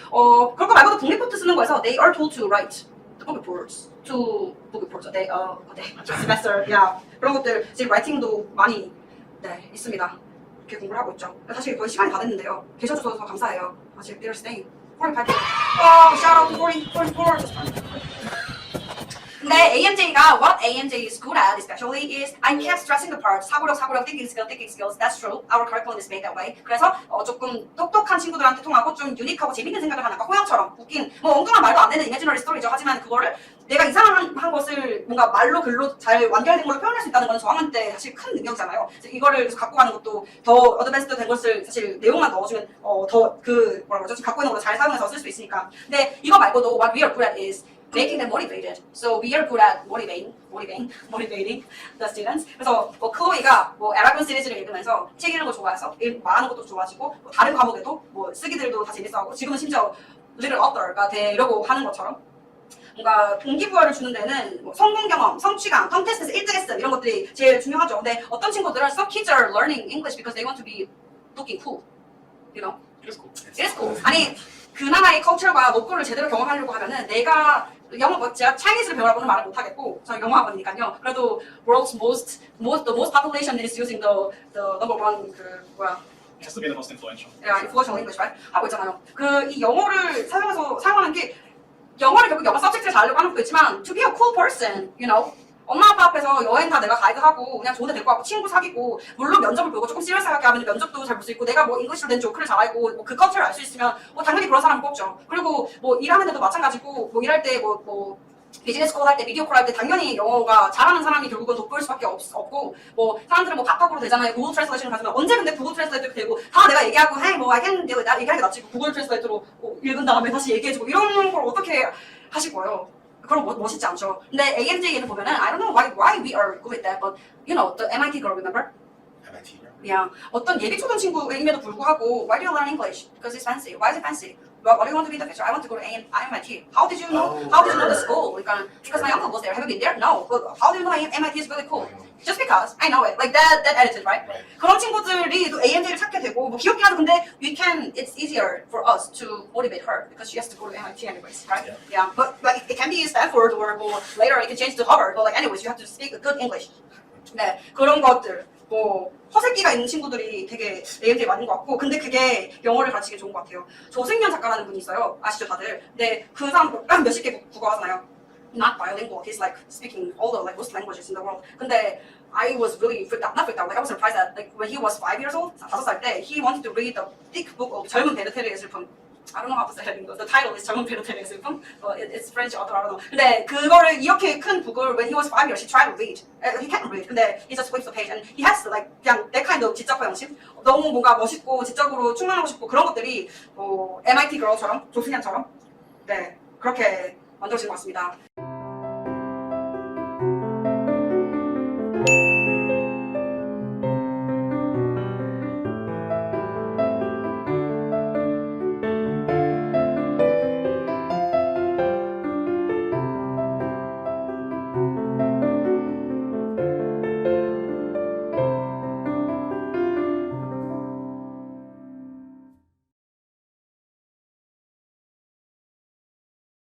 그런 거 말고도 독립포트 쓰는 거에서 they are told to write the book reports to book reports they semester 그런 것들 지금 라이팅도 많이 있습니다. 이렇게 공부를 하고 있죠. 사실 거의 시간이 다 됐는데요. 계셔주셔서 감사해요. 사실 they're staying 45. shout out to 44. 근데 AMJ가 what AMJ is good at especially is I kept stressing the part 사고력, thinking skills. That's true. Our curriculum is made that way. 그래서 조금 똑똑한 친구들한테 통하고 좀 유니크하고 재밌는 생각을 하는 약간 호영처럼 웃긴 뭐 엉뚱한 말도 안 되는 이미지너리 스토리죠. 하지만 그거를 내가 이상한 것을 뭔가 말로 글로 잘 완결된 걸로 표현할 수 있다는 건 저학년 때 사실 큰 능력이잖아요. 그래서 이거를 갖고 가는 것도 더 어드밴스드 된 것을 사실 내용만 넣어주면 더 그 뭐라 그러죠? 갖고 있는 걸로 잘 사용해서 쓸 수 있으니까. 근데 이거 말고도 what we are good at is making them motivated. So we are good at motivating the students. 그래서 뭐 클로이가 뭐 에라곤 시리즈를 읽으면서 책 읽는 거 좋아해서 말하는 것도 좋아지고 뭐 다른 과목에도 뭐 쓰기들도 다 재밌어하고 지금은 심지어 little author가 되려고 하는 것처럼 뭔가 동기부여를 주는 데는 뭐 성공 경험, 성취감, 컨테스트에서 1등했음 이런 것들이 제일 중요하죠. 근데 어떤 친구들은 some kids are learning English because they want to be looking cool, you know? It is cool. It is cool. 아니 그 나라의 컬처가 목표를 제대로 경험하려고 하면은 내가 영어 제가 차이니스를 배우라고는 말을 못 하겠고 저는 영어학원이니까요. 그래도 world's the most population is using the number one 그 뭐야? It has to be the most influential. influential English, right? 하고 있잖아요. 그 이 영어를 사용하는 게 영어를 결국 영어 서브젝트를 잘하려고 하는 것도 있지만 to be a cool person, you know, 엄마 아빠 앞에서 여행 다 내가 가이드하고 그냥 좋은 데 데리고 가고 친구 사귀고 물론 면접을 보고 조금 시리어스하게 하면 면접도 잘 볼 수 있고 내가 뭐 잉글리시로 된 조크를 잘 알고 뭐 그 커트를 알 수 있으면 뭐 당연히 그런 사람은 뽑죠. 그리고 뭐 일하는 데도 마찬가지고 뭐 일할 때 뭐 비즈니스 콜 할 때, 비디오 콜 할 때 당연히 영어가 잘하는 사람이 결국은 돋보일 수밖에 없고 뭐 사람들은 뭐 바깥으로 되잖아요. 구글 트랜스레이션 가지면 언제 근데 구글 트랜스레이터 되고 다 내가 얘기하고 hey 뭐 I can do it 얘기하는 게 낫지 구글 트랜스레이터로 읽은 다음에 다시 얘기해주고 이런 걸 어떻게 하실 거예요? 그럼 멋있지 않죠. 근데 AMJ에는 보면은 I don't know why we are good at that, but you know the MIT girl remember? MIT. Yeah. 어떤 예비 초등 친구임에도 불구하고 why do you learn English? Because it's fancy. Why is it fancy? What do you want to be in the future? I want to go to MIT. How did you know? Oh, How did you know the right. school? 그러니까 because my uncle was there. Have you been there? No. But how do you know MIT is really cool? Just because I know it. Like that attitude, right? Right. 그런 친구들이 또 AMJ를 찾게 되고 뭐 귀엽긴 하죠. 근데 it's easier for us to motivate her because she has to go to MIT anyways, right? Yeah. But like it can be Stanford or more later it can change to Harvard. But like anyways, you have to speak good English. 네, 그런 것들. 뭐 허세끼가 있는 친구들이 되게 AMJ에 맞는 것 같고 근데 그게 영어를 가르치기 좋은 것 같아요. 조승현 작가라는 분이 있어요. 아시죠 다들? 근데 그 사람 몇십 개 국어 하잖아요. Not bilingual. He's like speaking all the like most languages in the world. 근데 I was really freaked out. Not freaked out. Like I was surprised that like when he was 5 years old, 5살 때, he wanted to read the thick book of 젊은 베르테르의 슬픔. I don't know how to say it in English. The title is 젊은 베르테르의 슬픔. It's French author. I don't know. 근데 그거를 이렇게 큰 북을 when he was 5 years, he tried to read. He can't read. 근데 he just flips the page and he has like 그냥 that kind of 지적과 영심. 너무 뭔가 멋있고 지적으로 충만하고 싶고 그런 것들이 MIT girl처럼 조승현처럼 네 그렇게 만들어진 것 같습니다.